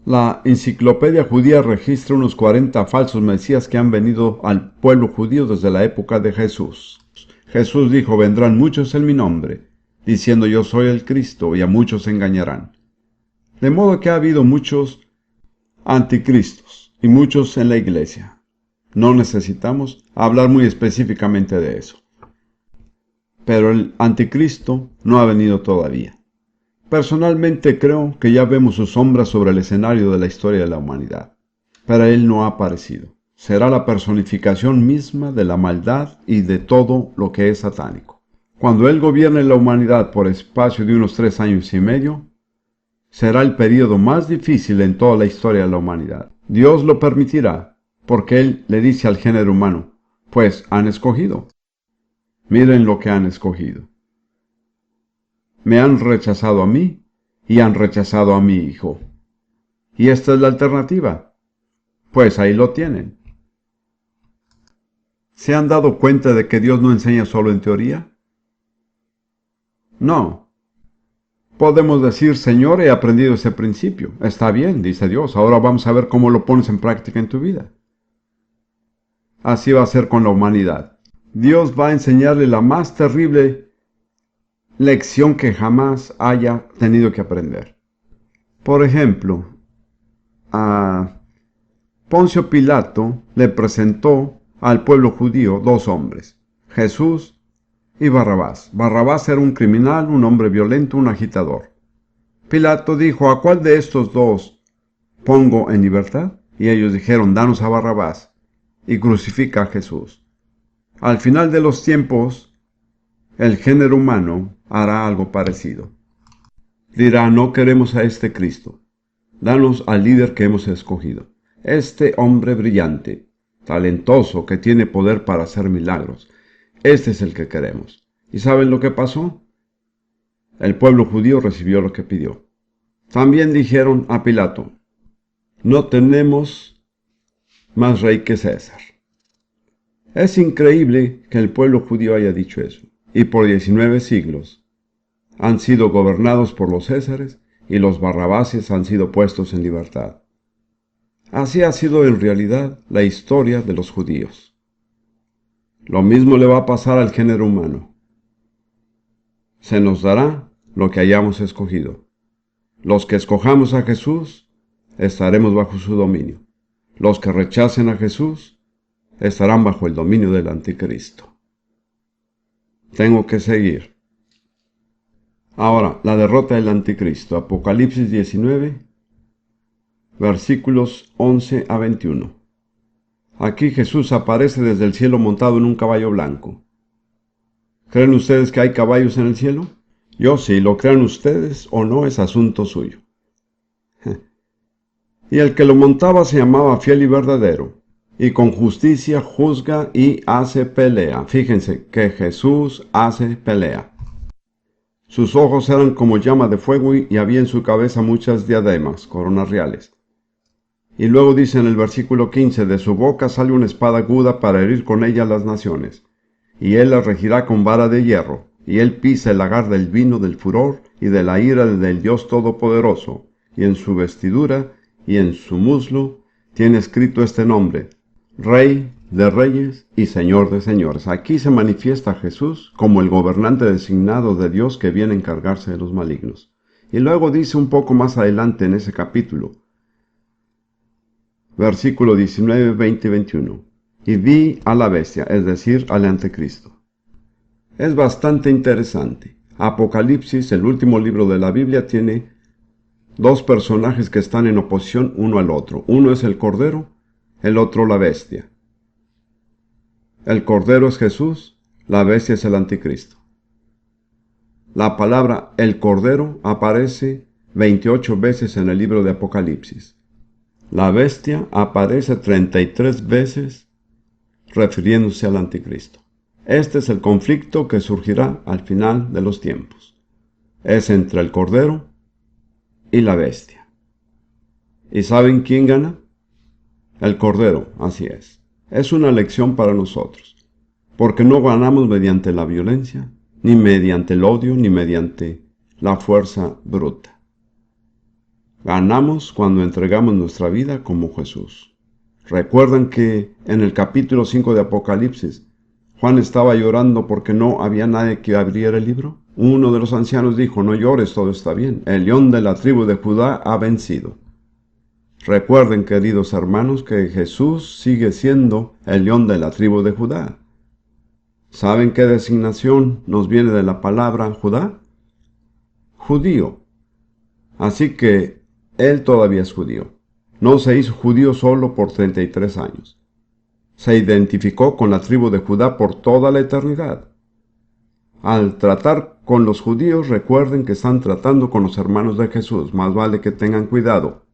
La enciclopedia judía registra unos 40 falsos mesías que han venido al pueblo judío desde la época de Jesús. Jesús dijo: vendrán muchos en mi nombre, diciendo yo soy el Cristo, y a muchos engañarán. De modo que ha habido muchos anticristos y muchos en la iglesia. No necesitamos hablar muy específicamente de eso. Pero el anticristo no ha venido todavía. Personalmente creo que ya vemos su sombra sobre el escenario de la historia de la humanidad, pero él no ha aparecido. Será la personificación misma de la maldad y de todo lo que es satánico. Cuando él gobierne la humanidad por espacio de unos 3 años y medio, será el período más difícil en toda la historia de la humanidad. Dios lo permitirá, porque él le dice al género humano: pues han escogido. Miren lo que han escogido. Me han rechazado a mí y han rechazado a mi hijo. Y esta es la alternativa. Pues ahí lo tienen. ¿Se han dado cuenta de que Dios no enseña solo en teoría? No. Podemos decir: Señor, he aprendido ese principio. Está bien, dice Dios. Ahora vamos a ver cómo lo pones en práctica en tu vida. Así va a ser con la humanidad. Dios va a enseñarle la más terrible lección que jamás haya tenido que aprender. Por ejemplo, a Poncio Pilato le presentó al pueblo judío 2 hombres, Jesús y Barrabás. Barrabás era un criminal, un hombre violento, un agitador. Pilato dijo: ¿a cuál de estos 2 pongo en libertad? Y ellos dijeron: danos a Barrabás y crucifica a Jesús. Al final de los tiempos, el género humano hará algo parecido. Dirá: no queremos a este Cristo. Danos al líder que hemos escogido. Este hombre brillante, talentoso, que tiene poder para hacer milagros. Este es el que queremos. ¿Y saben lo que pasó? El pueblo judío recibió lo que pidió. También dijeron a Pilato: no tenemos más rey que César. Es increíble que el pueblo judío haya dicho eso. Y por 19 siglos han sido gobernados por los Césares y los Barrabases han sido puestos en libertad. Así ha sido en realidad la historia de los judíos. Lo mismo le va a pasar al género humano. Se nos dará lo que hayamos escogido. Los que escojamos a Jesús estaremos bajo su dominio. Los que rechacen a Jesús estarán bajo el dominio del anticristo. Tengo que seguir. Ahora, la derrota del anticristo. Apocalipsis 19, versículos 11 a 21. Aquí Jesús aparece desde el cielo montado en un caballo blanco. ¿Creen ustedes que hay caballos en el cielo? Yo sí, lo crean ustedes o no es asunto suyo. Y el que lo montaba se llamaba Fiel y Verdadero, y con justicia juzga y hace pelea. Fíjense que Jesús hace pelea. Sus ojos eran como llama de fuego y había en su cabeza muchas diademas, coronas reales. Y luego dice en el versículo 15: de su boca sale una espada aguda para herir con ella las naciones, y él las regirá con vara de hierro, y él pisa el lagar del vino del furor y de la ira del Dios Todopoderoso, y en su vestidura y en su muslo tiene escrito este nombre: Rey de Reyes y Señor de Señores. Aquí se manifiesta Jesús como el gobernante designado de Dios que viene a encargarse de los malignos. Y luego dice un poco más adelante en ese capítulo, versículo 19, 20 y 21. Y vi a la bestia, es decir, al anticristo. Es bastante interesante. Apocalipsis, el último libro de la Biblia, tiene 2 personajes que están en oposición uno al otro. Uno es el Cordero, el otro la bestia. El Cordero es Jesús, la bestia es el anticristo. La palabra el Cordero aparece 28 veces en el libro de Apocalipsis. La bestia aparece 33 veces refiriéndose al anticristo. Este es el conflicto que surgirá al final de los tiempos. Es entre el Cordero y la bestia. ¿Y saben quién gana? El Cordero, así es. Es una lección para nosotros, porque no ganamos mediante la violencia, ni mediante el odio, ni mediante la fuerza bruta. Ganamos cuando entregamos nuestra vida como Jesús. Recuerdan que en el capítulo 5 de Apocalipsis, Juan estaba llorando porque no había nadie que abriera el libro. Uno de los ancianos dijo: no llores, todo está bien. El león de la tribu de Judá ha vencido. Recuerden, queridos hermanos, que Jesús sigue siendo el león de la tribu de Judá. ¿Saben qué designación nos viene de la palabra Judá? Judío. Así que él todavía es judío. No se hizo judío solo por 33 años. Se identificó con la tribu de Judá por toda la eternidad. Al tratar con los judíos, recuerden que están tratando con los hermanos de Jesús. Más vale que tengan cuidado.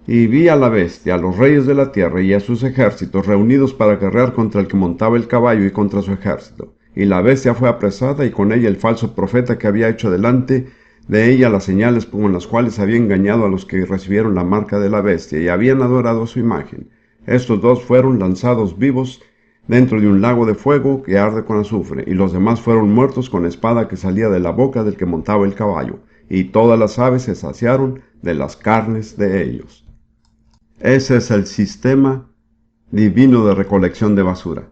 Y vi a la bestia, a los reyes de la tierra y a sus ejércitos reunidos para guerrear contra el que montaba el caballo y contra su ejército. Y la bestia fue apresada, y con ella el falso profeta que había hecho delante de ella las señales con las cuales había engañado a los que recibieron la marca de la bestia y habían adorado su imagen. Estos dos fueron lanzados vivos dentro de un lago de fuego que arde con azufre, y los demás fueron muertos con la espada que salía de la boca del que montaba el caballo, y todas las aves se saciaron de las carnes de ellos. Ese es el sistema divino de recolección de basura.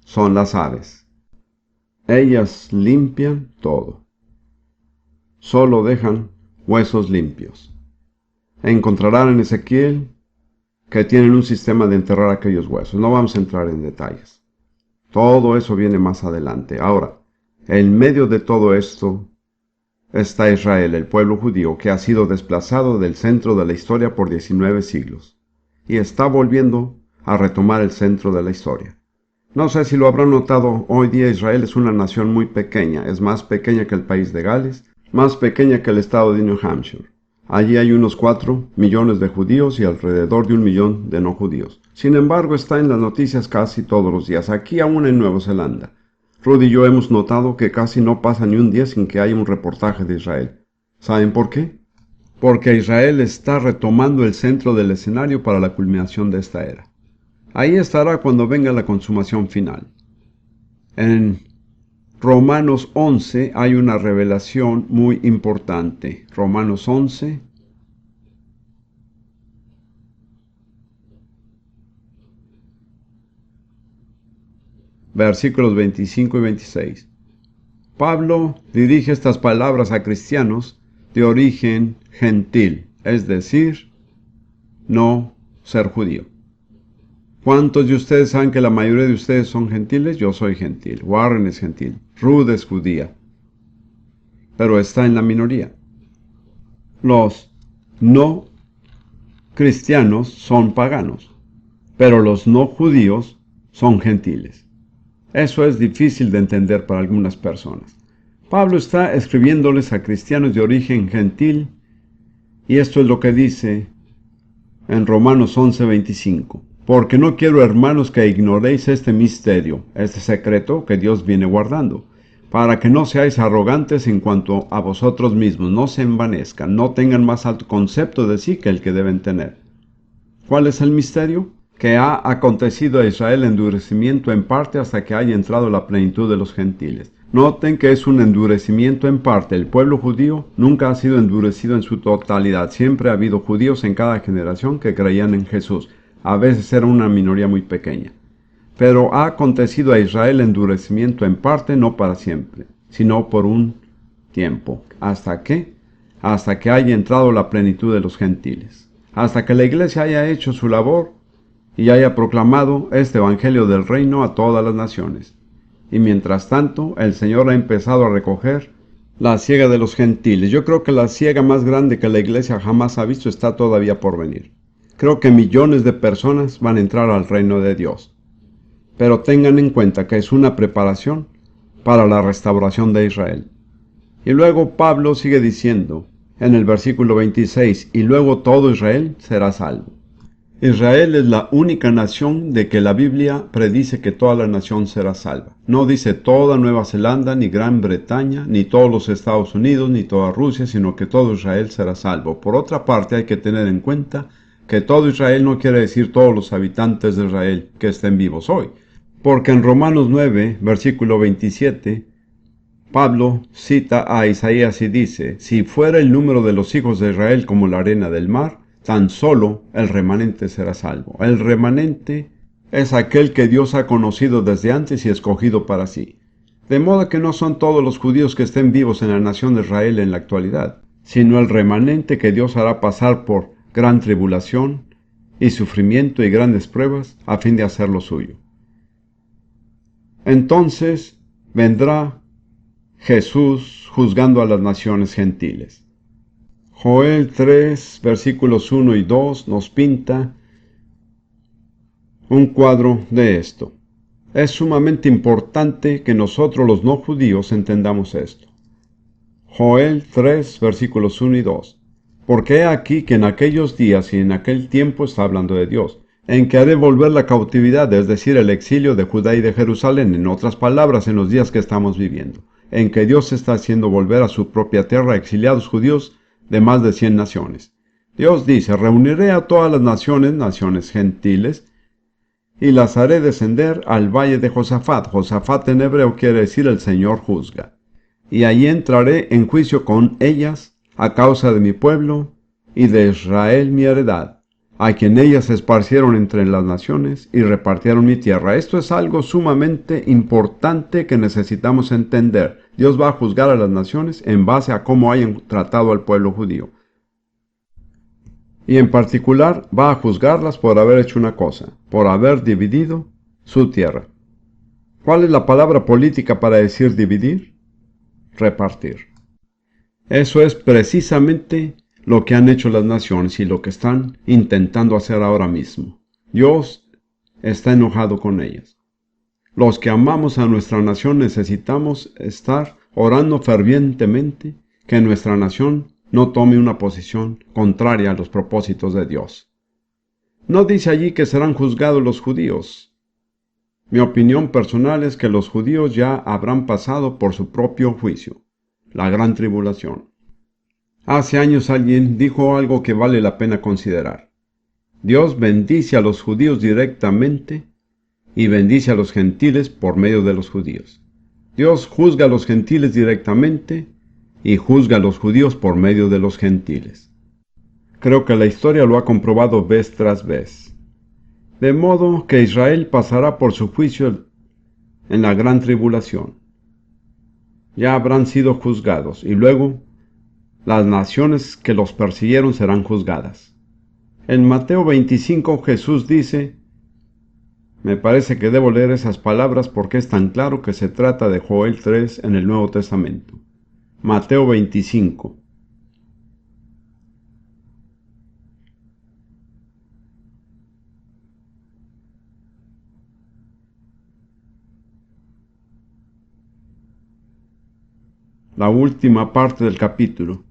Son las aves. Ellas limpian todo. Solo dejan huesos limpios. Encontrarán en Ezequiel que tienen un sistema de enterrar aquellos huesos. No vamos a entrar en detalles. Todo eso viene más adelante. Ahora, en medio de todo esto está Israel, el pueblo judío, que ha sido desplazado del centro de la historia por 19 siglos, y está volviendo a retomar el centro de la historia. No sé si lo habrán notado, hoy día Israel es una nación muy pequeña, es más pequeña que el país de Gales, más pequeña que el estado de New Hampshire. Allí hay unos 4 millones de judíos y alrededor de 1 millón de no judíos. Sin embargo, está en las noticias casi todos los días, aquí aún en Nueva Zelanda. Rudy y yo hemos notado que casi no pasa ni un día sin que haya un reportaje de Israel. ¿Saben por qué? Porque Israel está retomando el centro del escenario para la culminación de esta era. Ahí estará cuando venga la consumación final. En Romanos 11 hay una revelación muy importante. Romanos 11. Versículos 25 y 26. Pablo dirige estas palabras a cristianos de origen gentil, es decir, no ser judío. ¿Cuántos de ustedes saben que la mayoría de ustedes son gentiles? Yo soy gentil, Warren es gentil, Ruth es judía, pero está en la minoría. Los no cristianos son paganos, pero los no judíos son gentiles. Eso es difícil de entender para algunas personas. Pablo está escribiéndoles a cristianos de origen gentil, y esto es lo que dice en Romanos 11:25. Porque no quiero, hermanos, que ignoréis este misterio, este secreto que Dios viene guardando, para que no seáis arrogantes en cuanto a vosotros mismos, no se envanezcan, no tengan más alto concepto de sí que el que deben tener. ¿Cuál es el misterio? Que ha acontecido a Israel endurecimiento en parte hasta que haya entrado la plenitud de los gentiles. Noten que es un endurecimiento en parte. El pueblo judío nunca ha sido endurecido en su totalidad. Siempre ha habido judíos en cada generación que creían en Jesús. A veces era una minoría muy pequeña. Pero ha acontecido a Israel endurecimiento en parte, no para siempre, sino por un tiempo. ¿Hasta qué? Hasta que haya entrado la plenitud de los gentiles. Hasta que la iglesia haya hecho su labor y haya proclamado este evangelio del reino a todas las naciones. Y mientras tanto, el Señor ha empezado a recoger la siega de los gentiles. Yo creo que la siega más grande que la iglesia jamás ha visto está todavía por venir. Creo que millones de personas van a entrar al reino de Dios. Pero tengan en cuenta que es una preparación para la restauración de Israel. Y luego Pablo sigue diciendo en el versículo 26, y luego todo Israel será salvo. Israel es la única nación de que la Biblia predice que toda la nación será salva. No dice toda Nueva Zelanda, ni Gran Bretaña, ni todos los Estados Unidos, ni toda Rusia, sino que todo Israel será salvo. Por otra parte, hay que tener en cuenta que todo Israel no quiere decir todos los habitantes de Israel que estén vivos hoy. Porque en Romanos 9, versículo 27, Pablo cita a Isaías y dice: si fuera el número de los hijos de Israel como la arena del mar, tan solo el remanente será salvo. El remanente es aquel que Dios ha conocido desde antes y escogido para sí. De modo que no son todos los judíos que estén vivos en la nación de Israel en la actualidad, sino el remanente que Dios hará pasar por gran tribulación y sufrimiento y grandes pruebas a fin de hacer lo suyo. Entonces vendrá Jesús juzgando a las naciones gentiles. Joel 3, versículos 1 y 2 nos pinta un cuadro de esto. Es sumamente importante que nosotros los no judíos entendamos esto. Joel 3, versículos 1 y 2. Porque he aquí que en aquellos días y en aquel tiempo, está hablando de Dios, en que haré volver la cautividad, es decir, el exilio de Judá y de Jerusalén, en otras palabras, en los días que estamos viviendo, en que Dios está haciendo volver a su propia tierra exiliados judíos de más de 100 naciones. Dios dice: reuniré a todas las naciones, naciones gentiles, y las haré descender al valle de Josafat. Josafat en hebreo quiere decir el Señor juzga. Y allí entraré en juicio con ellas a causa de mi pueblo y de Israel mi heredad, a quien ellas esparcieron entre las naciones y repartieron mi tierra. Esto es algo sumamente importante que necesitamos entender. Dios va a juzgar a las naciones en base a cómo hayan tratado al pueblo judío. Y en particular va a juzgarlas por haber hecho una cosa, por haber dividido su tierra. ¿Cuál es la palabra política para decir dividir? Repartir. Eso es precisamente lo que han hecho las naciones y lo que están intentando hacer ahora mismo. Dios está enojado con ellas. Los que amamos a nuestra nación necesitamos estar orando fervientemente que nuestra nación no tome una posición contraria a los propósitos de Dios. No dice allí que serán juzgados los judíos. Mi opinión personal es que los judíos ya habrán pasado por su propio juicio, la gran tribulación. Hace años alguien dijo algo que vale la pena considerar. Dios bendice a los judíos directamente y bendice a los gentiles por medio de los judíos. Dios juzga a los gentiles directamente y juzga a los judíos por medio de los gentiles. Creo que la historia lo ha comprobado vez tras vez. De modo que Israel pasará por su juicio en la gran tribulación. Ya habrán sido juzgados y luego las naciones que los persiguieron serán juzgadas. En Mateo 25 Jesús dice, me parece que debo leer esas palabras porque es tan claro que se trata de Joel 3 en el Nuevo Testamento. Mateo 25. La última parte del capítulo.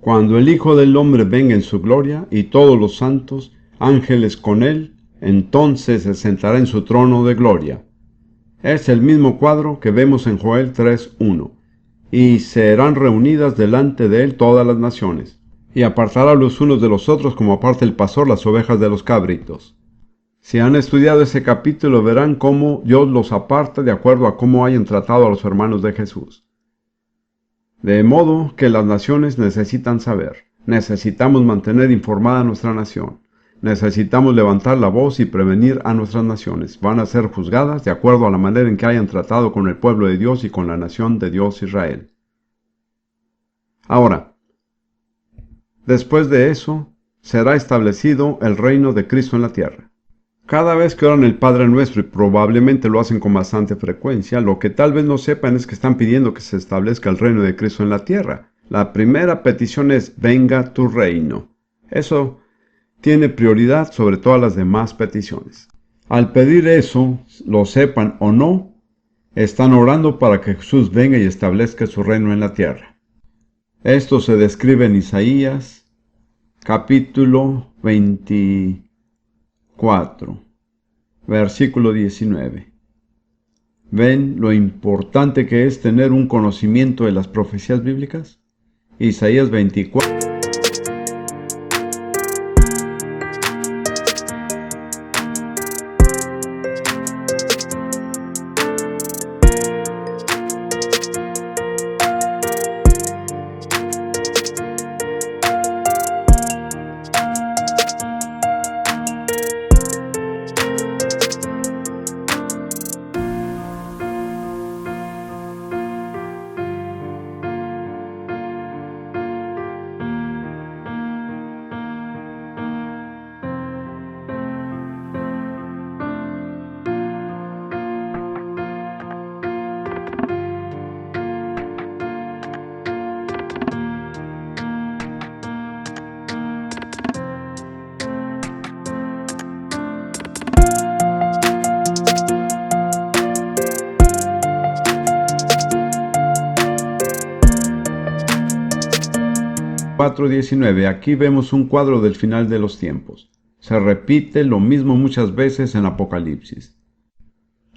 Cuando el Hijo del Hombre venga en su gloria y todos los santos ángeles con él, entonces se sentará en su trono de gloria. Es el mismo cuadro que vemos en Joel 3:1. Y serán reunidas delante de él todas las naciones, y apartará los unos de los otros como aparta el pastor las ovejas de los cabritos. Si han estudiado ese capítulo verán cómo Dios los aparta de acuerdo a cómo hayan tratado a los hermanos de Jesús. De modo que las naciones necesitan saber. Necesitamos mantener informada a nuestra nación. Necesitamos levantar la voz y prevenir a nuestras naciones. Van a ser juzgadas de acuerdo a la manera en que hayan tratado con el pueblo de Dios y con la nación de Dios Israel. Ahora, después de eso, será establecido el reino de Cristo en la tierra. Cada vez que oran el Padre Nuestro, y probablemente lo hacen con bastante frecuencia, lo que tal vez no sepan es que están pidiendo que se establezca el reino de Cristo en la tierra. La primera petición es, venga tu reino. Eso tiene prioridad sobre todas las demás peticiones. Al pedir eso, lo sepan o no, están orando para que Jesús venga y establezca su reino en la tierra. Esto se describe en Isaías, capítulo 23, 4, versículo 19. ¿Ven lo importante que es tener un conocimiento de las profecías bíblicas? Isaías 24. Aquí vemos un cuadro del final de los tiempos. Se repite lo mismo muchas veces en Apocalipsis.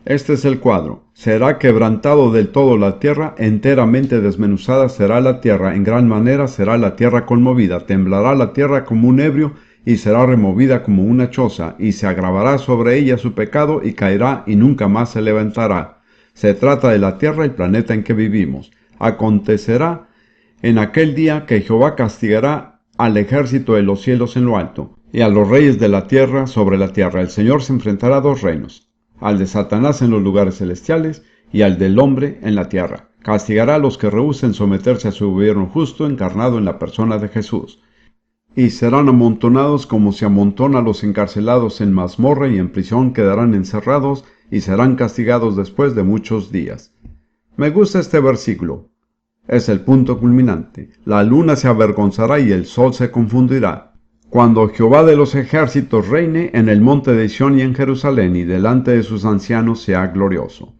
Este es el cuadro. Será quebrantado del todo la tierra, enteramente desmenuzada será la tierra, en gran manera será la tierra conmovida, temblará la tierra como un ebrio, y será removida como una choza, y se agravará sobre ella su pecado, y caerá, y nunca más se levantará. Se trata de la tierra, el planeta en que vivimos. Acontecerá en aquel día que Jehová castigará al ejército de los cielos en lo alto, y a los reyes de la tierra sobre la tierra. El Señor se enfrentará a dos reinos, al de Satanás en los lugares celestiales, y al del hombre en la tierra. Castigará a los que rehúsen someterse a su gobierno justo, encarnado en la persona de Jesús. Y serán amontonados como se amontona los encarcelados en mazmorra, y en prisión quedarán encerrados, y serán castigados después de muchos días. Me gusta este versículo. Es el punto culminante. La luna se avergonzará y el sol se confundirá. Cuando Jehová de los ejércitos reine en el monte de Sión y en Jerusalén, y delante de sus ancianos sea glorioso.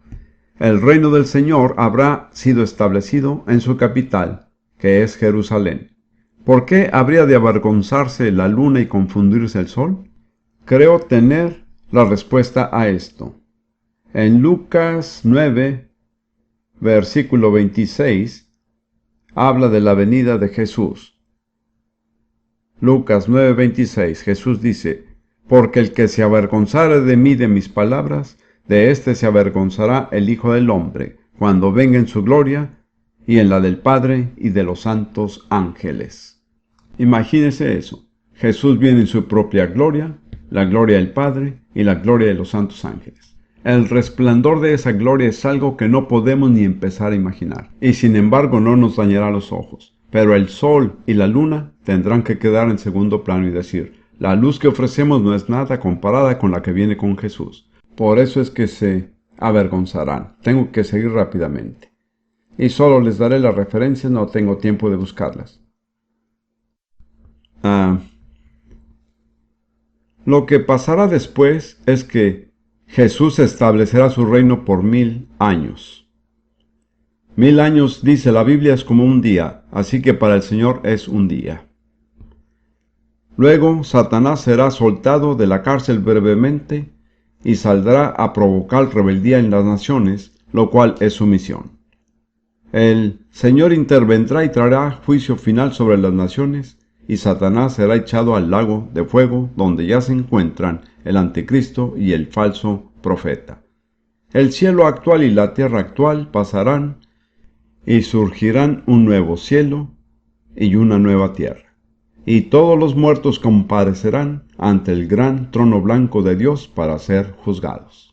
El reino del Señor habrá sido establecido en su capital, que es Jerusalén. ¿Por qué habría de avergonzarse la luna y confundirse el sol? Creo tener la respuesta a esto. En Lucas 9, versículo 26, habla de la venida de Jesús. Lucas 9:26, Jesús dice: porque el que se avergonzare de mí, de mis palabras, de éste se avergonzará el Hijo del Hombre, cuando venga en su gloria, y en la del Padre y de los santos ángeles. Imagínese eso. Jesús viene en su propia gloria, la gloria del Padre y la gloria de los santos ángeles. El resplandor de esa gloria es algo que no podemos ni empezar a imaginar, y sin embargo no nos dañará los ojos. Pero el sol y la luna tendrán que quedar en segundo plano y decir: la luz que ofrecemos no es nada comparada con la que viene con Jesús. Por eso es que se avergonzarán. Tengo que seguir rápidamente. Y solo les daré las referencias, no tengo tiempo de buscarlas. Lo que pasará después es que Jesús establecerá su reino por 1000 años. 1000 años, dice la Biblia, es como un día, así que para el Señor es un día. Luego Satanás será soltado de la cárcel brevemente y saldrá a provocar rebeldía en las naciones, lo cual es su misión. El Señor intervendrá y traerá juicio final sobre las naciones, y Satanás será echado al lago de fuego, donde ya se encuentran el anticristo y el falso profeta. El cielo actual y la tierra actual pasarán, y surgirán un nuevo cielo y una nueva tierra. Y todos los muertos comparecerán ante el gran trono blanco de Dios para ser juzgados.